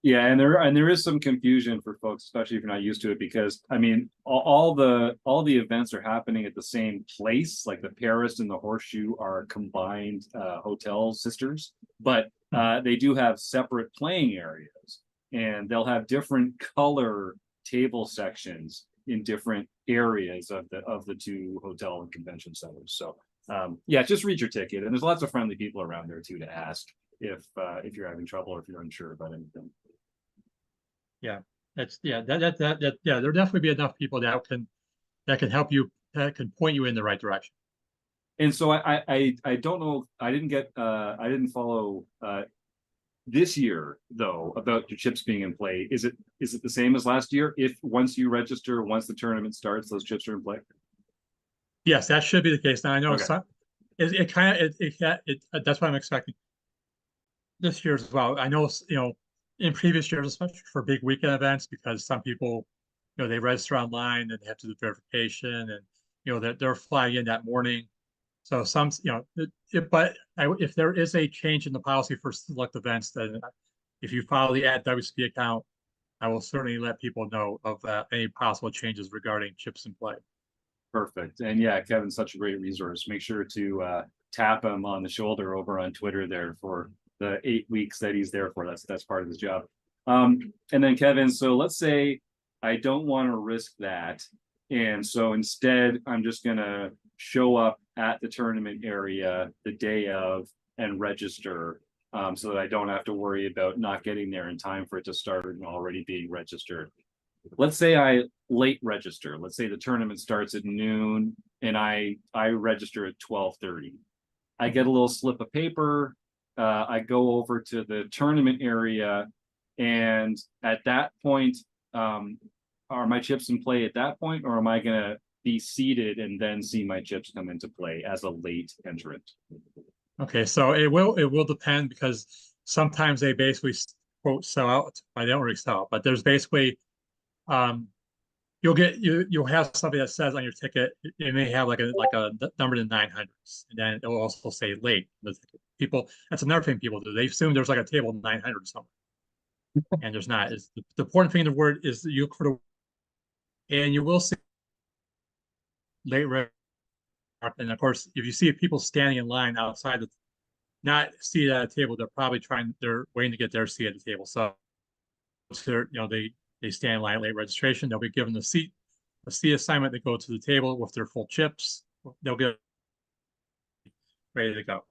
Yeah, and there is some confusion for folks, especially if you're not used to it, because I mean, all the events are happening at the same place. Like the Paris and the Horseshoe are combined hotel sisters, but they do have separate playing areas, and they'll have different color table sections in different areas of the two hotel and convention centers. So yeah, just read your ticket, and there's lots of friendly people around there too to ask if you're having trouble or if you're unsure about anything. Yeah, there'll definitely be enough people that can help you, that can point you in the right direction. And so I don't know, I didn't follow this year though about your chips being in play. Is it the same as last year? If once you register, once the tournament starts, those chips are in play? Yes, that should be the case. Now I know Okay. that's what I'm expecting this year as well. I know in previous years, especially for big weekend events, because some people, they register online and they have to do verification, and they're flying in that morning. So some, if there is a change in the policy for select events, then if you follow the @WSP account, I will certainly let people know of any possible changes regarding chips in play. Perfect. And yeah, Kevin's such a great resource. Make sure to tap him on the shoulder over on Twitter there for the 8 weeks that he's there for. That's part of his job. And then Kevin, so let's say I don't want to risk that. And so instead, I'm just going to show up at the tournament area the day of and register so that I don't have to worry about not getting there in time for it to start and already being registered. Let's say I late register. Let's say the tournament starts at noon and I register at 12:30. I get a little slip of paper. I go over to the tournament area And at that point, are my chips in play at that point, or am I gonna be seated and then see my chips come into play as a late entrant? Okay, so it will depend, because sometimes they basically quote sell out. I don't really sell out, but there's basically you'll have something that says on your ticket, it may have like a number in the 900s, and then it will also say late. People, that's another thing people do. They assume there's like a table 900 somewhere, and there's not. Is the important thing in the word is that you look for the, and you will see late red. And of course, if you see people standing in line outside the, not seated at a table, they're waiting to get their seat at the table. So, they stand in line late registration. They'll be given a seat assignment. They go to the table with their full chips. They'll get ready to go.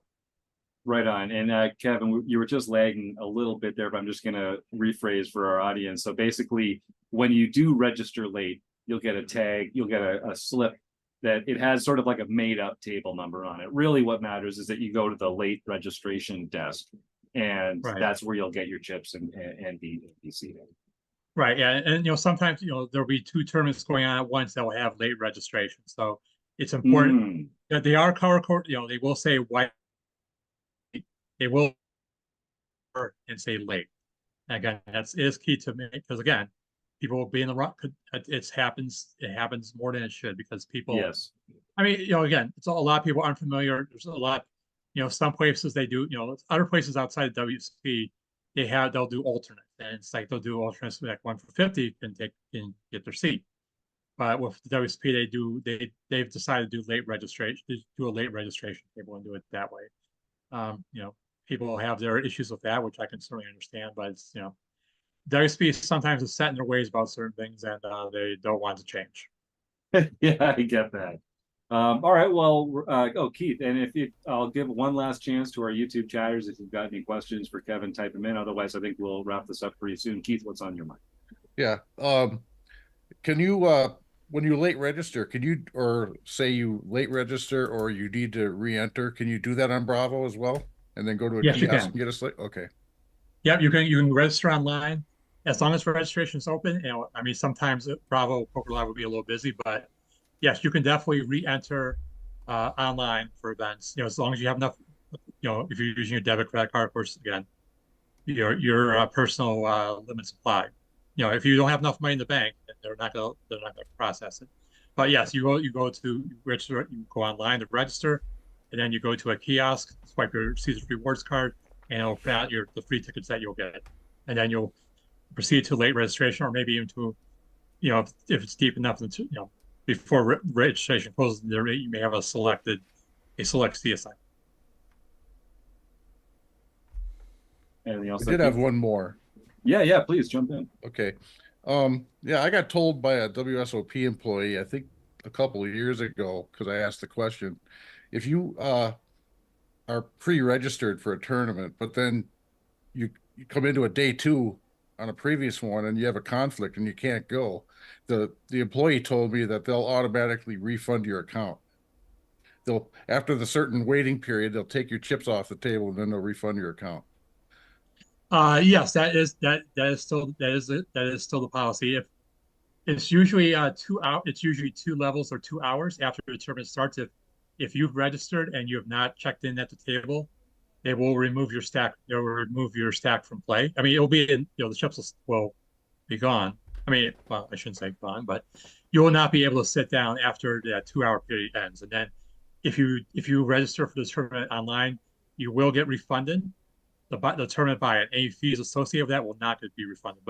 Right on. And Kevin, you were just lagging a little bit there, but I'm just going to rephrase for our audience. So basically, when you do register late, you'll get a tag, you'll get a slip that it has sort of like a made up table number on it. Really what matters is that you go to the late registration desk, and that's where you'll get your chips and be seated. Right. Yeah. And sometimes, there'll be two tournaments going on at once that will have late registration. So it's important that they are color code, they will say white, they will and say late. Again, is key to me, because again, people will be in the wrong. It happens more than it should, because people. Yes. I mean, again, it's a lot of people aren't familiar. There's a lot, some places they do, other places outside of WSP, they'll do alternate, and it's like they'll do alternates like 1 for 50 can get their seat. But with the WSP, they've decided to do late registration, do a late registration table and do it that way. People have their issues with that, which I can certainly understand, but it's, WSP sometimes is set in their ways about certain things, and they don't want to change. Yeah, I get that. All right, well, Keith, and if I'll give one last chance to our YouTube chatters. If you've got any questions for Kevin, type them in. Otherwise, I think we'll wrap this up pretty soon. Keith, what's on your mind? Yeah. Can you, when you late register, or say you late register or you need to re-enter, can you do that on Bravo as well? And then go to a kiosk and get a slate? Okay. Yep, you can register online as long as registration is open. I mean, sometimes Bravo Poker Live will be a little busy, but yes, you can definitely re-enter online for events. As long as you have enough. If you're using your debit credit card, of course, again, your personal limit supply. If you don't have enough money in the bank, they're not gonna process it. But yes, you go to register. You go online to register, and then you go to a kiosk, swipe your Caesars Rewards card, and it'll print out the free tickets that you'll get, and then you'll proceed to late registration, or maybe even to, if it's deep enough, before registration closes, you may have a select CSI. Anything else? I did have one more. Yeah, please jump in. Okay. Yeah, I got told by a WSOP employee, I think a couple of years ago, because I asked the question, if you are pre-registered for a tournament, but then you come into a day 2 on a previous one and you have a conflict and you can't go, the employee told me that they'll automatically refund your account. After the certain waiting period, they'll take your chips off the table and then they'll refund your account. Yes, that is still the policy. If it's usually 2 hours, it's usually 2 levels or 2 hours after the tournament starts. If you've registered and you have not checked in at the table, they will remove your stack. They will remove your stack from play. I mean, it will be in, the chips will be gone. I mean, well, I shouldn't say gone, but you will not be able to sit down after that 2-hour period ends. And then if you register for the tournament online, you will get refunded the tournament buy-in. Any fees associated with that will not be refunded.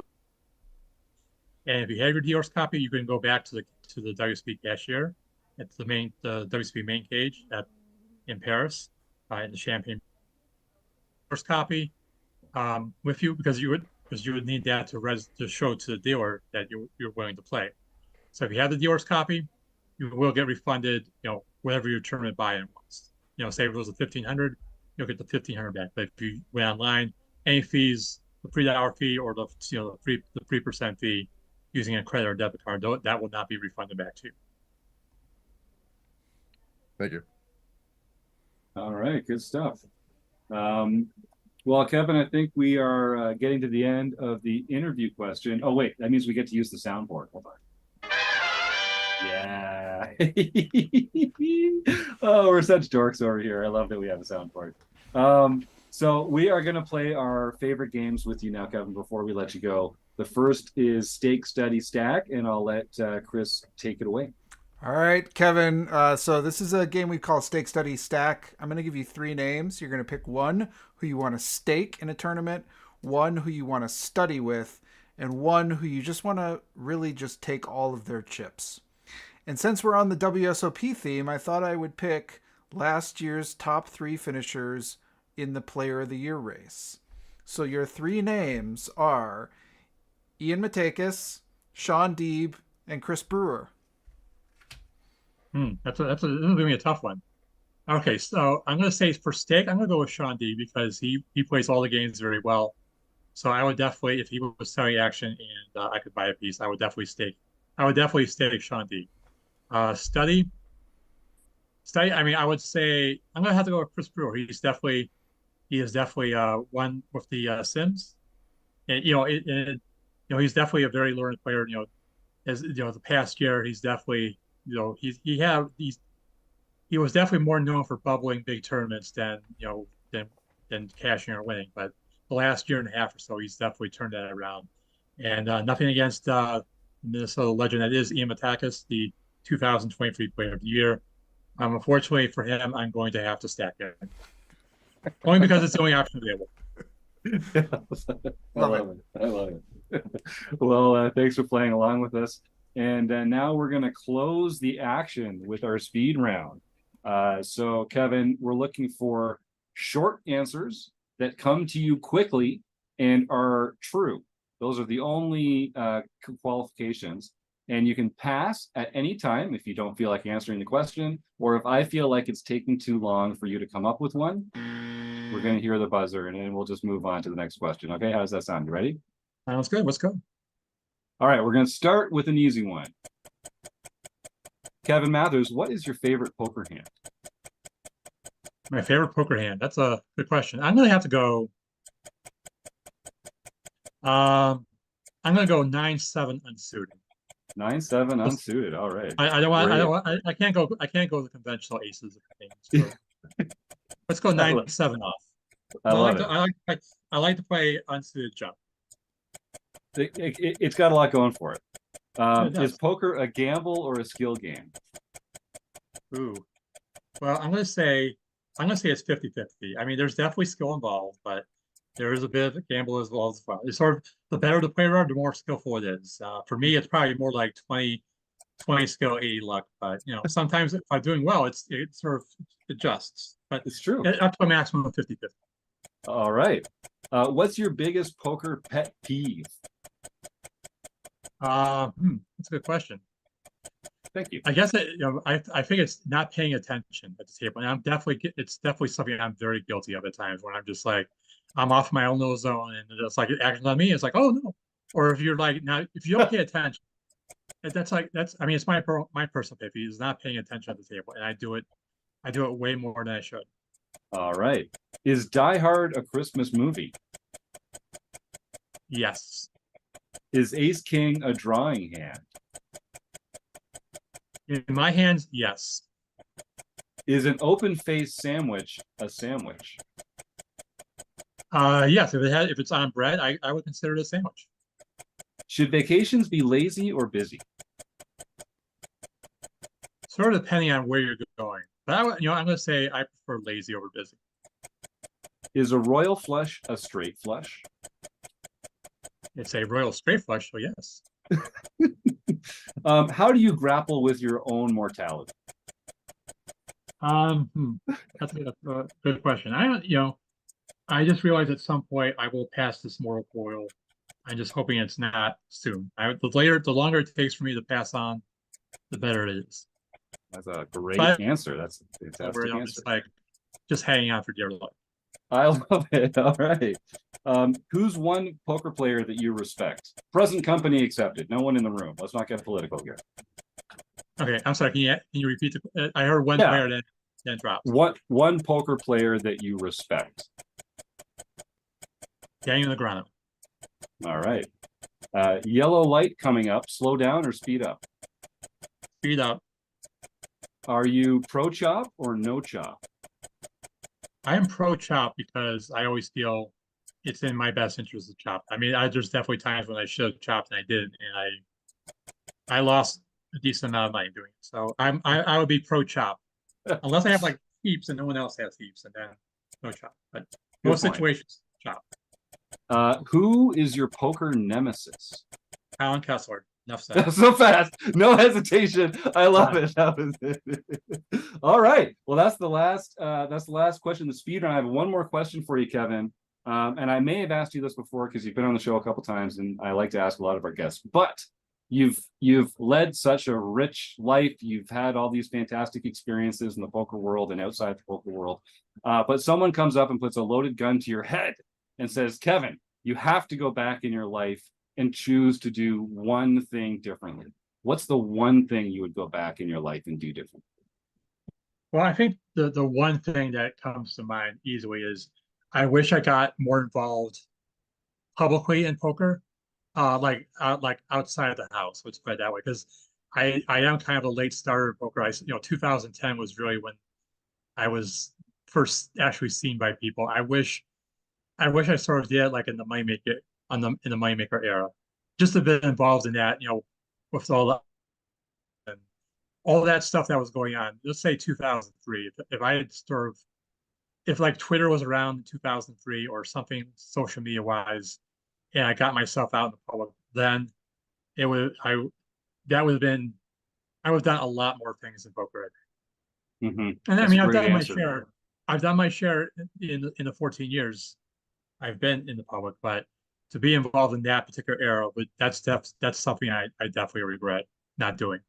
And if you have your DORS copy, you can go back to the WSP cashier at the WSP main cage in Paris, in the Champagne. First copy with you, because you would need that to show to the dealer that you're willing to play. So if you have the dealer's copy, you will get refunded, whatever your tournament buy-in was. Say if it was a 1,500, you'll get the 1,500 back. But if you went online, any fees, the pre-hour fee or the 3% fee using a credit or debit card, that will not be refunded back to you. Thank you. All right, good stuff. Well, Kevin, I think we are getting to the end of the interview question. Oh, wait, that means we get to use the soundboard. Hold on. Yeah. Oh, we're such dorks over here. I love that we have a soundboard. So we are going to play our favorite games with you now, Kevin, before we let you go. The first is Stake, Study, Stack, and I'll let Chris take it away. All right, Kevin. So this is a game we call Stake, Study, Stack. I'm going to give you 3 names. You're going to pick one who you want to stake in a tournament, one who you want to study with, and one who you just want to really just take all of their chips. And since we're on the WSOP theme, I thought I would pick last year's top 3 finishers in the Player of the Year race. So your 3 names are Ian Matakis, Sean Deeb, and Chris Brewer. This is gonna be a tough one. Okay, so I'm gonna say for stake, I'm gonna go with Sean D because he plays all the games very well. So I would definitely, if he was selling action and I could buy a piece, I would definitely stake. I would definitely stake Sean D. Study. I mean, I would say I'm gonna have to go with Chris Brewer. He is definitely one with the Sims, and he's definitely a very learned player. As the past year, he's definitely he was definitely more known for bubbling big tournaments than cashing or winning. But the last year and a half or so, he's definitely turned that around. And nothing against Minnesota legend that is Ian Matakis, the 2023 Player of the Year. Unfortunately for him, I'm going to have to stack it. Only because it's the only option available. I love it. Well, thanks for playing along with us. And now we're going to close the action with our speed round. So, Kevin, we're looking for short answers that come to you quickly and are true. Those are the only qualifications. And you can pass at any time if you don't feel like answering the question, or if I feel like it's taking too long for you to come up with one, we're going to hear the buzzer and then we'll just move on to the next question. Okay, how does that sound? You ready? Sounds good. Let's go. All right, we're going to start with an easy one. Kevin Mathers, what is your favorite poker hand? My favorite poker hand. That's a good question. I'm going to have to go. I'm going to go 9-7 unsuited. 9-7 unsuited. All right. I don't want. I can't go. I can't go the conventional aces. So let's go 9-7 off. I like to play unsuited jump. It's got a lot going for it. Is poker a gamble or a skill game? Ooh. Well, I'm gonna say it's 50-50. I mean, there's definitely skill involved, but there is a bit of a gamble as well. It's sort of the better the player are, the more skillful it is. For me, it's probably more like 20 skill, 80 luck. But sometimes if I'm doing well, it sort of adjusts. But it's true. Up to a maximum of 50-50. All right. What's your biggest poker pet peeve? That's a good question. Thank you. I guess I think it's not paying attention at the table, and it's definitely something I'm very guilty of at times when I'm just like I'm off my own little zone, and it's like it acting on me. It's like, oh no. Or if you're like, now if you don't pay attention, that's I mean, it's my personal pet peeve is not paying attention at the table, and I do it way more than I should. All right. Is Die Hard a Christmas movie? Yes. Is Ace King a drawing hand? In my hands, yes. Is an open-faced sandwich a sandwich? Yes. If it's on bread, I would consider it a sandwich. Should vacations be lazy or busy? Sort of depending on where you're going. But I'm going to say I prefer lazy over busy. Is a royal flush a straight flush? It's a royal straight flush, so yes. How do you grapple with your own mortality? That's a good question. I just realized at some point I will pass this moral coil. I'm just hoping it's not soon. The longer it takes for me to pass on, the better it is. That's a great answer. That's a fantastic answer. It's like just hanging on for dear life. I love it. All right. Who's one poker player that you respect? Present company accepted. No one in the room. Let's not get political here. Okay, I'm sorry. Can you repeat I heard one player then dropped. One poker player that you respect. Daniel Negreanu. All right. Yellow light coming up. Slow down or speed up? Speed up. Are you pro chop or no chop? I am pro chop because I always feel it's in my best interest to chop. I mean, there's definitely times when I should have chopped and I didn't, and I lost a decent amount of money doing it. So I would be pro chop, unless I have like heaps and no one else has heaps, and then no chop. But most situations, chop. Who is your poker nemesis? Alan Kessler. Enough said. So fast, no hesitation. I love it. That was it. All right. Well, that's the last. That's the last question. The speed run. I have one more question for you, Kevin. And I may have asked you this before because you've been on the show a couple times, and I like to ask a lot of our guests. But you've led such a rich life. You've had all these fantastic experiences in the poker world and outside the poker world. But someone comes up and puts a loaded gun to your head and says, "Kevin, you have to go back in your life and choose to do one thing differently." What's the one thing you would go back in your life and do differently? Well, I think the one thing that comes to mind easily is I wish I got more involved publicly in poker, like outside of the house. Let's put it that way, because I am kind of a late starter in poker. 2010 was really when I was first actually seen by people. I wish I sort of did it like in the moneymaker in the moneymaker era, just a bit involved in that, with all that stuff that was going on. Let's say 2003. If I had sort of, if like Twitter was around in 2003 or something social media wise, and I got myself out in the public, then I would have done a lot more things in poker. Mm-hmm. And I mean, I've done my share. I've done my share in the 14 years I've been in the public, but to be involved in that particular era, but that's something I definitely regret not doing.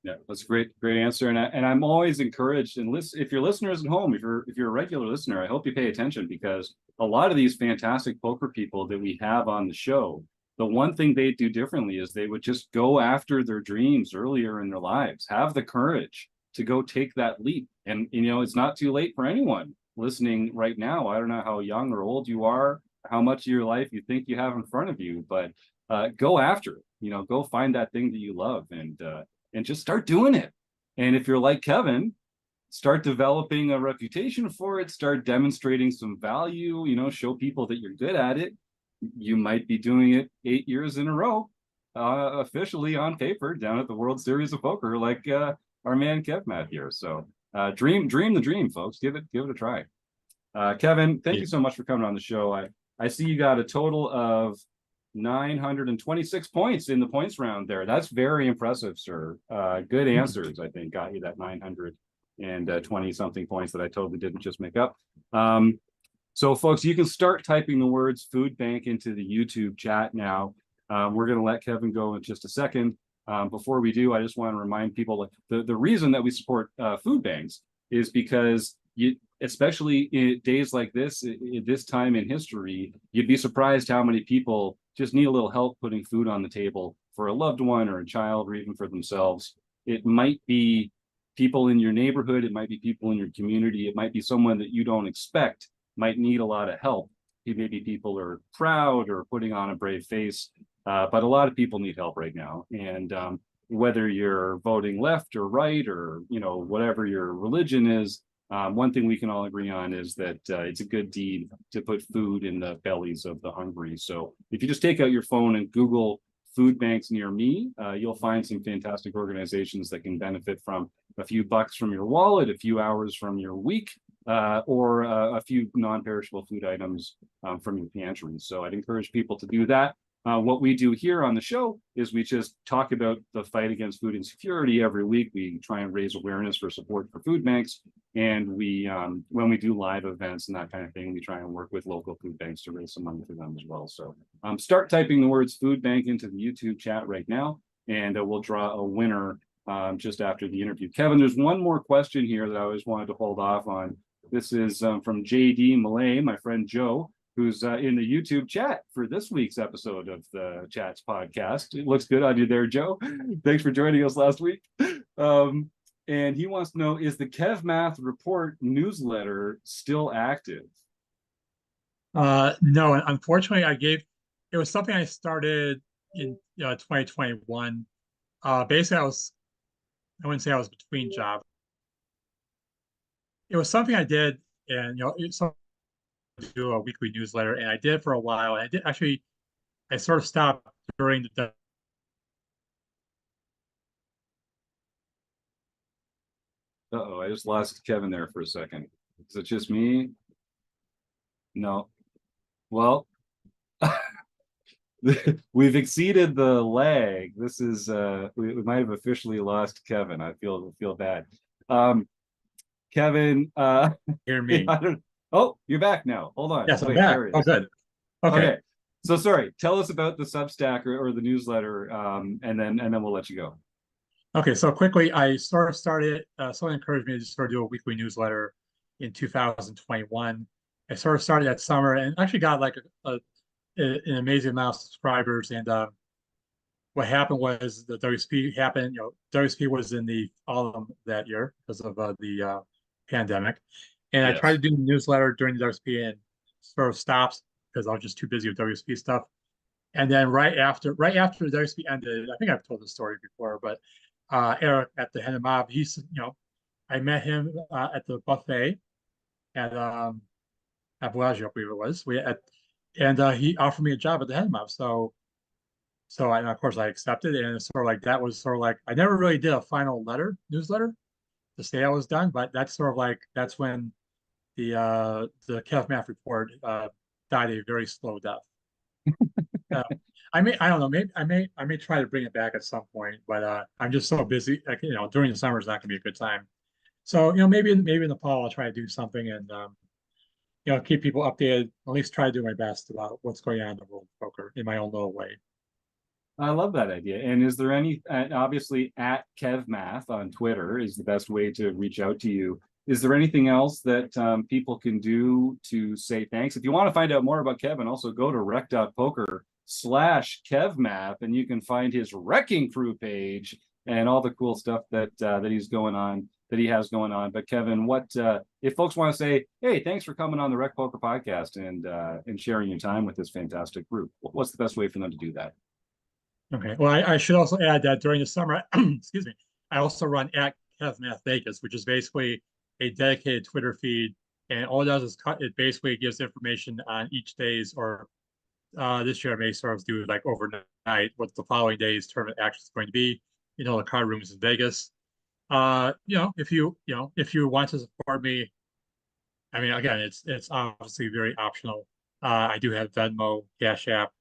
Yeah, that's a great answer, and I'm always encouraged. And listen, if your listeners at home, if you're a regular listener, I hope you pay attention, because a lot of these fantastic poker people that we have on the show, the one thing they do differently is they would just go after their dreams earlier in their lives, have the courage to go take that leap. And it's not too late for anyone listening right now. I don't know how young or old you are, how much of your life you think you have in front of you, but go after it. Go find that thing that you love, and just start doing it. And if you're like Kevin, start developing a reputation for it, start demonstrating some value, show people that you're good at it. You might be doing it 8 years in a row, officially on paper down at the World Series of Poker, like our man Kev Matt here. So dream the dream, folks. Give it a try. Kevin, thank you so much for coming on the show. I see you got a total of 926 points in the points round there. That's very impressive, sir. Good answers, I think, got you that 920 something points that I totally didn't just make up. So folks, you can start typing the words food bank into the YouTube chat now. We're going to let Kevin go in just a second. Before we do, I just want to remind people that the reason that we support food banks is because especially in days like this, this time in history, you'd be surprised how many people just need a little help putting food on the table for a loved one or a child, or even for themselves. It might be people in your neighborhood, it might be people in your community, it might be someone that you don't expect might need a lot of help. Maybe people are proud or putting on a brave face, but a lot of people need help right now. And whether you're voting left or right, or whatever your religion is, one thing we can all agree on is that it's a good deed to put food in the bellies of the hungry. So if you just take out your phone and Google food banks near me, you'll find some fantastic organizations that can benefit from a few bucks from your wallet, a few hours from your week, or a few non-perishable food items from your pantry. So I'd encourage people to do that. What we do here on the show is we just talk about the fight against food insecurity every week. We try and raise awareness for support for food banks. And we, when we do live events and that kind of thing, we try and work with local food banks to raise some money for them as well. So start typing the words food bank into the YouTube chat right now, and we'll draw a winner just after the interview. Kevin, there's one more question here that I always wanted to hold off on. This is from JD Malay, my friend Joe, who's in the YouTube chat for this week's episode of the Chats podcast. It looks good on you there, Joe. Thanks for joining us last week. And he wants to know, is the Kev Math Report newsletter still active? No, unfortunately, it was something I started in 2021. Basically, I wouldn't say I was between jobs. It was something I did, and it's something to do a weekly newsletter, and I did it for a while. And I did actually, I sort of stopped during the. Uh-oh, I just lost Kevin there for a second. Is it just me? No. Well, we've exceeded the lag. This is we might have officially lost Kevin. I feel bad. Kevin, Hear me? oh, you're back now. Hold on. Yes, I'm Wait, back. there it Oh, is. good. Okay. Okay. So sorry. Tell us about the Substack or the newsletter, and then we'll let you go. Okay, so quickly, I sort of started, someone encouraged me to sort of do a weekly newsletter in 2021. I sort of started that summer and actually got like an amazing amount of subscribers. And what happened was the WSP happened, WSP was in the autumn that year because of the pandemic. And I tried Yes. to do the newsletter during the WSP and sort of stopped because I was just too busy with WSP stuff. And then right after the WSP ended, I think I've told the story before, but Eric at the Hen Mob, I met him at the buffet at Bellagio, I believe it was. And he offered me a job at the Hen Mob. And of course I accepted, and it's sort of like that was sort of like I never really did a final newsletter to say I was done, but that's sort of like that's when the Kev Math report died a very slow death. I don't know, maybe I may try to bring it back at some point, but I'm just so busy. Like, during the summer is not gonna be a good time. So, maybe in the fall I'll try to do something and keep people updated, at least try to do my best about what's going on in the world of poker in my own little way. I love that idea. And is there any, obviously at KevMath on Twitter is the best way to reach out to you. Is there anything else that people can do to say thanks? If you want to find out more about Kevin, also go to rec.poker/KevMath and you can find his Wrecking Crew page and all the cool stuff that he's going on, that he has going on. But Kevin, what if folks want to say, hey, thanks for coming on the Rec Poker podcast and sharing your time with this fantastic group? What's the best way for them to do that? Okay. Well, I should also add that during the summer, excuse me, I also run at KevMath Vegas, which is basically a dedicated Twitter feed. And all it does is it basically gives information on each day's, or this year I may sort of do like overnight what the following day's tournament action is going to be. The card rooms in Vegas. If you want to support me, I mean, again, it's obviously very optional. I do have Venmo, Cash App.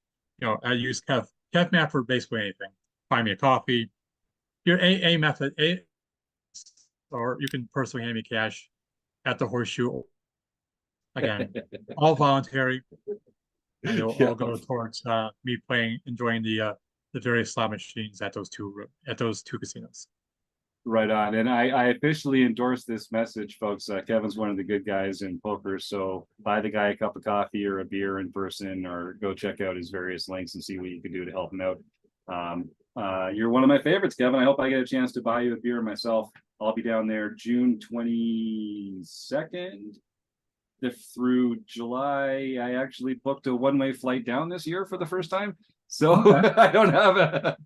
I use KevMath for basically anything. Buy me a coffee. Your a method, or you can personally hand me cash at the Horseshoe. Again, all voluntary, and it'll all go towards me enjoying the various slot machines at those two casinos. Right on. And I officially endorse this message, folks. Kevin's one of the good guys in poker. So buy the guy a cup of coffee or a beer in person, or go check out his various links and see what you can do to help him out. You're one of my favorites, Kevin. I hope I get a chance to buy you a beer myself. I'll be down there June 22nd through July. I actually booked a one-way flight down this year for the first time. So okay. I don't have a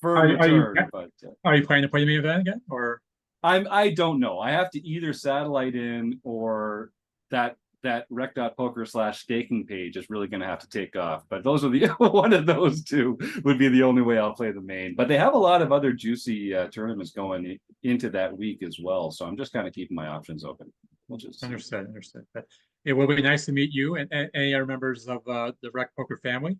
firm return. But are you planning to play the main event again, or I don't know. I have to either satellite in, or that rec.poker/staking page is really going to have to take off. But those are the one of those two would be the only way I'll play the main. But they have a lot of other juicy tournaments going into that week as well. So I'm just kind of keeping my options open. We'll just understood. But it will be nice to meet you and any other members of the Rec Poker family.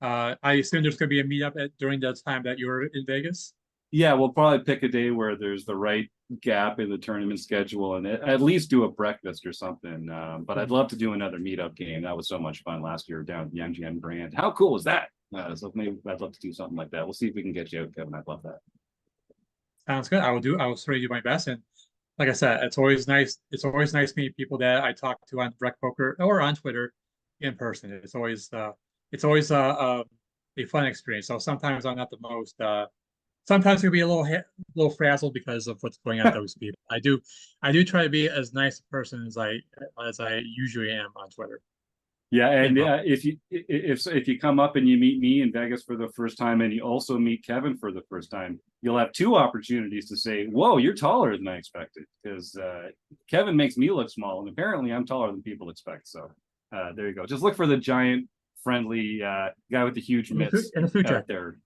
I assume there's going to be a meetup during the time that you're in Vegas. Yeah, we'll probably pick a day where there's the right gap in the tournament schedule and at least do a breakfast or something. But I'd love to do another meetup game. That was so much fun last year down at the MGM Grand. How cool was that? So maybe I'd love to do something like that. We'll see if we can get you out, Kevin. I'd love that. Sounds good. I will certainly do my best. And like I said, it's always nice. It's always nice meeting people that I talk to on Rec Poker or on Twitter in person. It's always a fun experience. So sometimes I'm not the most sometimes it can be a little frazzled because of what's going on with those people. I do try to be as nice a person as I usually am on Twitter. Yeah, and Info. if you come up and you meet me in Vegas for the first time, and you also meet Kevin for the first time, you'll have two opportunities to say, "Whoa, you're taller than I expected," because Kevin makes me look small, and apparently I'm taller than people expect. So there you go. Just look for the giant, friendly guy with the huge mitts in a suit out jacket. there.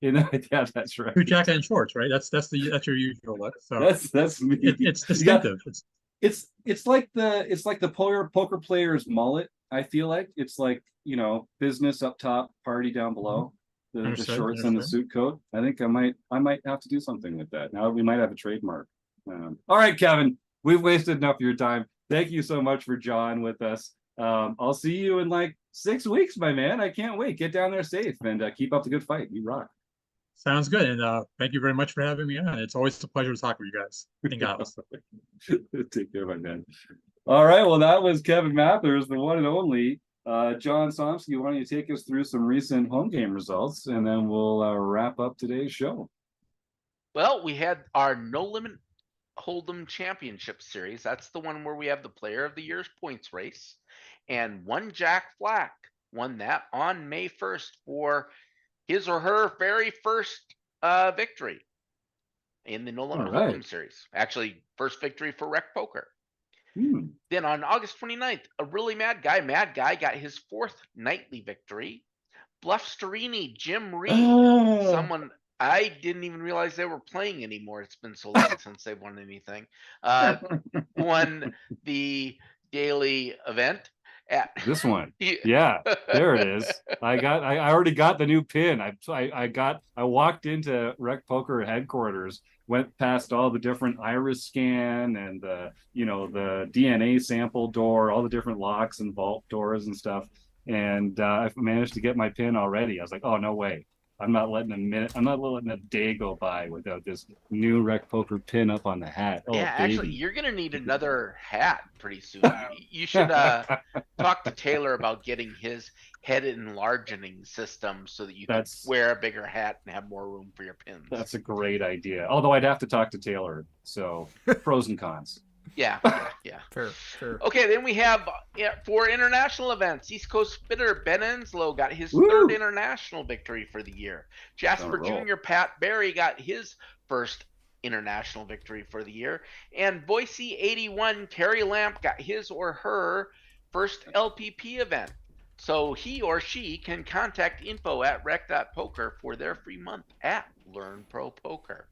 Yeah, that's right. Suit jacket and shorts, right? That's your usual look. So that's me. it's distinctive. It's like the poker player's mullet. I feel like it's like, business up top, party down below, the shorts and the suit coat. I think I might have to do something with that. Now we might have a trademark. All right, Kevin, we've wasted enough of your time. Thank you so much for John with us. I'll see you in like 6 weeks, my man. I can't wait. Get down there safe and keep up the good fight. You rock. Sounds good. And thank you very much for having me on. It's always a pleasure to talk with you guys. Thank God. Take care, my man. All right. Well, that was Kevin Mathers, the one and only. John Somsky, why don't you take us through some recent home game results, and then we'll wrap up today's show. Well, we had our No Limit Hold'em Championship Series. That's the one where we have the Player of the Year's points race. And one Jack Flack won that on May 1st for his or her very first victory in the No Limit Hold'em series. Actually, first victory for RecPoker. Then on August 29th, a really mad guy, got his fourth nightly victory. Bluff Sterini, Jim Reed, someone I didn't even realize they were playing anymore. It's been so long since they've won anything. Won the daily event. This one, yeah, there it is. I already got the new pin. I walked into RecPoker headquarters, went past all the different iris scan and the DNA sample door, all the different locks and vault doors and stuff, and I managed to get my pin already. I was like, oh, no way. I'm not letting a day go by without this new RecPoker pin up on the hat. Oh, yeah, baby. Actually, you're gonna need another hat pretty soon. You should talk to Taylor about getting his head enlarging system so that you can wear a bigger hat and have more room for your pins. That's a great idea. Although I'd have to talk to Taylor. So pros and cons. Yeah. Fair. Okay, then we have for international events, East Coast Spitter Ben Enslow got his third international victory for the year. Jasper Jr. Pat Barry got his first international victory for the year. And Boise 81 Carrie Lamp got his or her first LPP event. So he or she can contact info at rec.poker for their free month at Learn Pro Poker.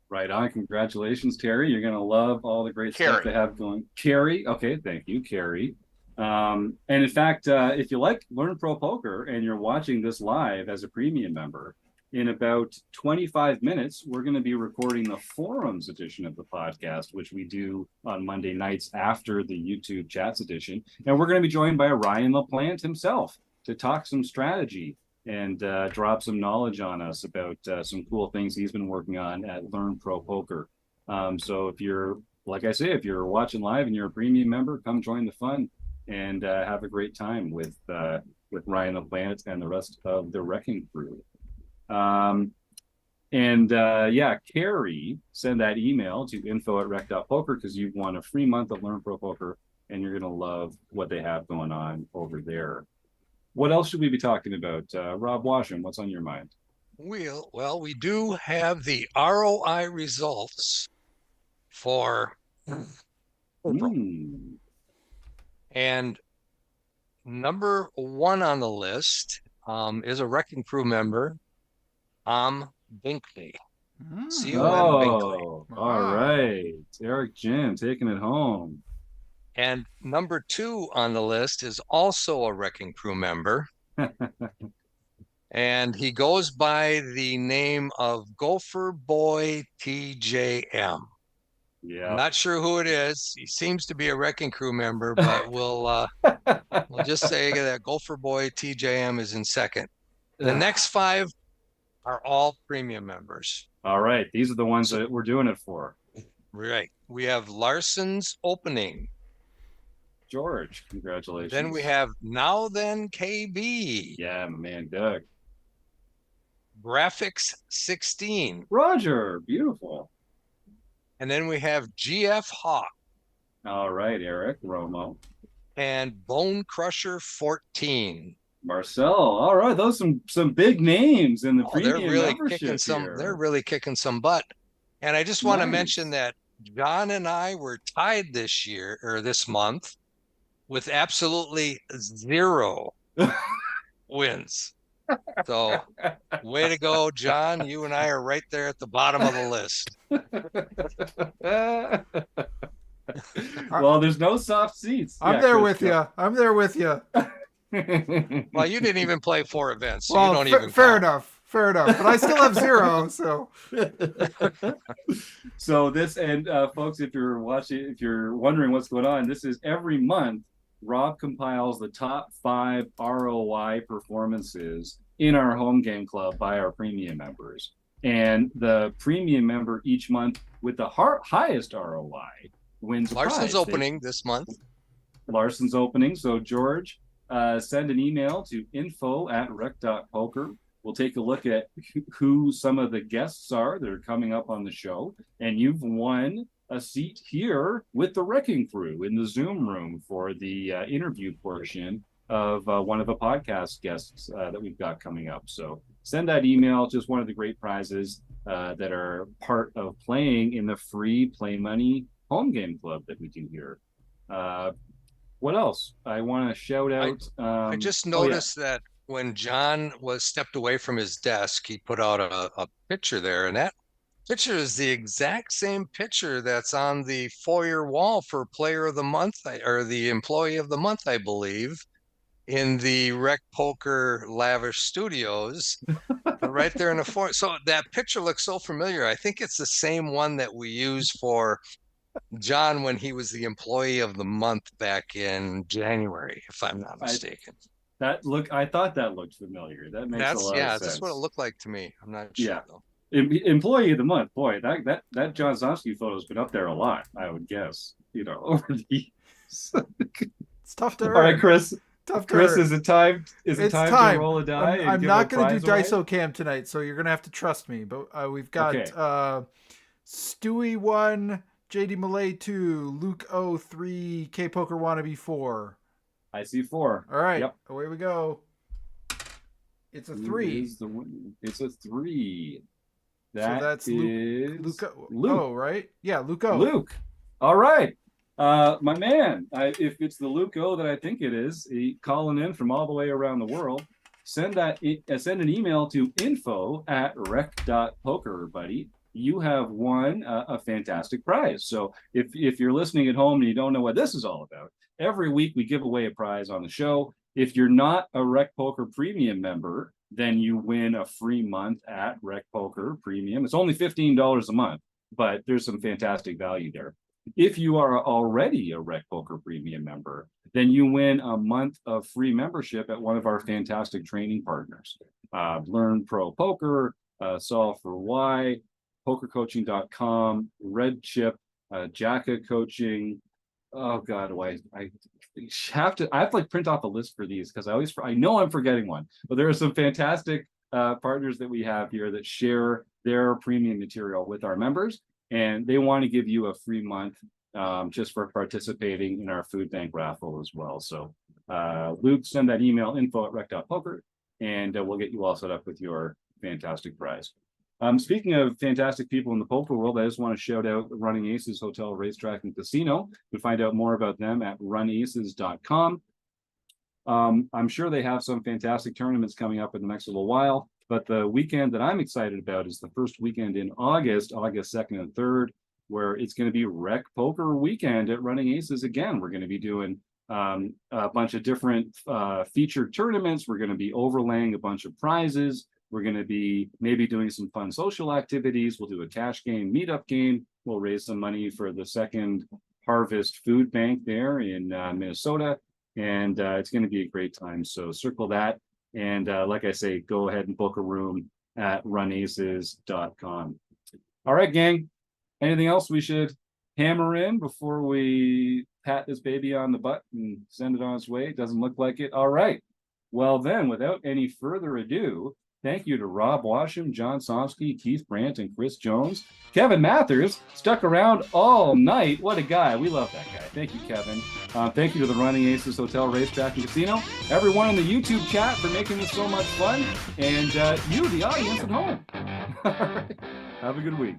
Right on. Congratulations, Terry. You're going to love all the great stuff they have going. Carrie. Okay. Thank you, Carrie. And in fact, if you like Learn Pro Poker and you're watching this live as a premium member, in about 25 minutes, we're going to be recording the forums edition of the podcast, which we do on Monday nights after the YouTube chats edition. And we're going to be joined by Ryan LaPlante himself to talk some strategy and drop some knowledge on us about some cool things he's been working on at Learn Pro Poker. So if you're, like I say, if you're watching live and you're a premium member, come join the fun and have a great time with Ryan LaPlante and the rest of the Wrecking Crew. Carrie, send that email to info@rec.poker because you've won a free month of Learn Pro Poker and you're going to love what they have going on over there. What else should we be talking about? Rob Washam, what's on your mind? Well, we do have the ROI results for April. And number one on the list is a Wrecking Crew member, Binkley. C-O-M Binkley. All right. Eric Jim taking it home. And number two on the list is also a Wrecking Crew member. And he goes by the name of Gopher Boy TJM. Yeah. I'm not sure who it is. He seems to be a Wrecking Crew member, but we'll just say that Gopher Boy TJM is in second. The next five are all premium members. All right. These are the ones that we're doing it for. Right. We have Larson's Opening. George, congratulations. Then we have Now Then KB. Yeah, my man, Doug. Graphics 16. Roger, beautiful. And then we have GF Hawk All right, Eric Romo. and Bone Crusher 14. Marcel. All right, those some big names in the Oh, they're premium really membership kicking some, here. they're really kicking some butt. And I just want to mention Nice. that John and I were tied this year or this month with absolutely 0 wins. So way to go, John. You and I are right there at the bottom of the list. Well, there's no soft seats. I'm Yeah, there Chris, with you. I'm there with you. Well, you didn't even play 4 events, so Well, you don't even fair count. enough. Fair enough. But I still have 0. So So this, and folks, if you're wondering what's going on, this is every month Rob compiles the top 5 ROI performances in our home game club by our premium members, and the premium member each month with the highest ROI wins a Larson's prize. opening this month. Larson's opening. So George, send an email to info@rec.poker. We'll take a look at who some of the guests are that are coming up on the show. And you've won a seat here with the Wrecking Crew in the Zoom room for the interview portion of one of the podcast guests that we've got coming up. So send that email. Just one of the great prizes that are part of playing in the free Play Money home game club that we do here. What else? I want to shout out. I just noticed that when John was stepped away from his desk, he put out a picture there, and that picture is the exact same picture that's on the foyer wall for Player of the Month or the Employee of the Month, I believe, in the RecPoker Lavish Studios, right there in the foyer. So that picture looks so familiar. I think it's the same one that we used for John when he was the Employee of the Month back in January, if I'm not mistaken. I thought that looked familiar. That makes a lot of sense. That's what it looked like to me. I'm not sure though. Employee of the Month, boy, that John Zomsky photo has been up there a lot, I would guess. Over the years. it's tough to earn. All right, Chris. Chris, is it time? To roll a die? I'm not going to do Daiso Cam tonight, so you're going to have to trust me. But we've got Stewie 1, JD Malay 2, Luke O 3, K Poker Wannabe 4. I see 4. All right, yep. Away we go. It's a 3. It's a 3. So that's Luke. Oh, right? Yeah, Luke O. Luke. All right. My man, if it's the Luke O that I think it is, calling in from all the way around the world, send an email to info@rec.poker, buddy. You have won a fantastic prize. So if you're listening at home and you don't know what this is all about, every week we give away a prize on the show. If you're not a RecPoker Premium member, then you win a free month at RecPoker Premium. It's only $15 a month, but there's some fantastic value there. If you are already a RecPoker Premium member, then you win a month of free membership at one of our fantastic training partners. Learn Pro Poker, Solve for Why, pokercoaching.com, Red Chip, Jacka Coaching. Oh God, I have to like print off a list for these because I know I'm forgetting one, but there are some fantastic partners that we have here that share their premium material with our members, and they want to give you a free month just for participating in our food bank raffle as well. So Luke, send that email info@rec.poker, and we'll get you all set up with your fantastic prize. Speaking of fantastic people in the poker world, I just want to shout out Running Aces Hotel, Racetrack, and Casino. You can find out more about them at runaces.com. I'm sure they have some fantastic tournaments coming up in the next little while, but the weekend that I'm excited about is the first weekend in August 2nd and 3rd, where it's going to be RecPoker weekend at Running Aces again. We're going to be doing a bunch of different featured tournaments. We're going to be overlaying a bunch of prizes. We're going to be maybe doing some fun social activities. We'll do a cash game, meetup game. We'll raise some money for the Second Harvest Food Bank there in Minnesota. And it's going to be a great time. So circle that. And like I say, go ahead and book a room at runaces.com. All right, gang. Anything else we should hammer in before we pat this baby on the butt and send it on its way? It doesn't look like it. All right. Well, then, without any further ado, Thank you to Rob Washam, John Somsky, Keith Brandt, and Chris Jones. Kevin Mathers stuck around all night. What a guy. We love that guy. Thank you, Kevin. Thank you to the Running Aces Hotel, Racetrack, and Casino. Everyone in the YouTube chat for making this so much fun. And you, the audience at home. All right. Have a good week.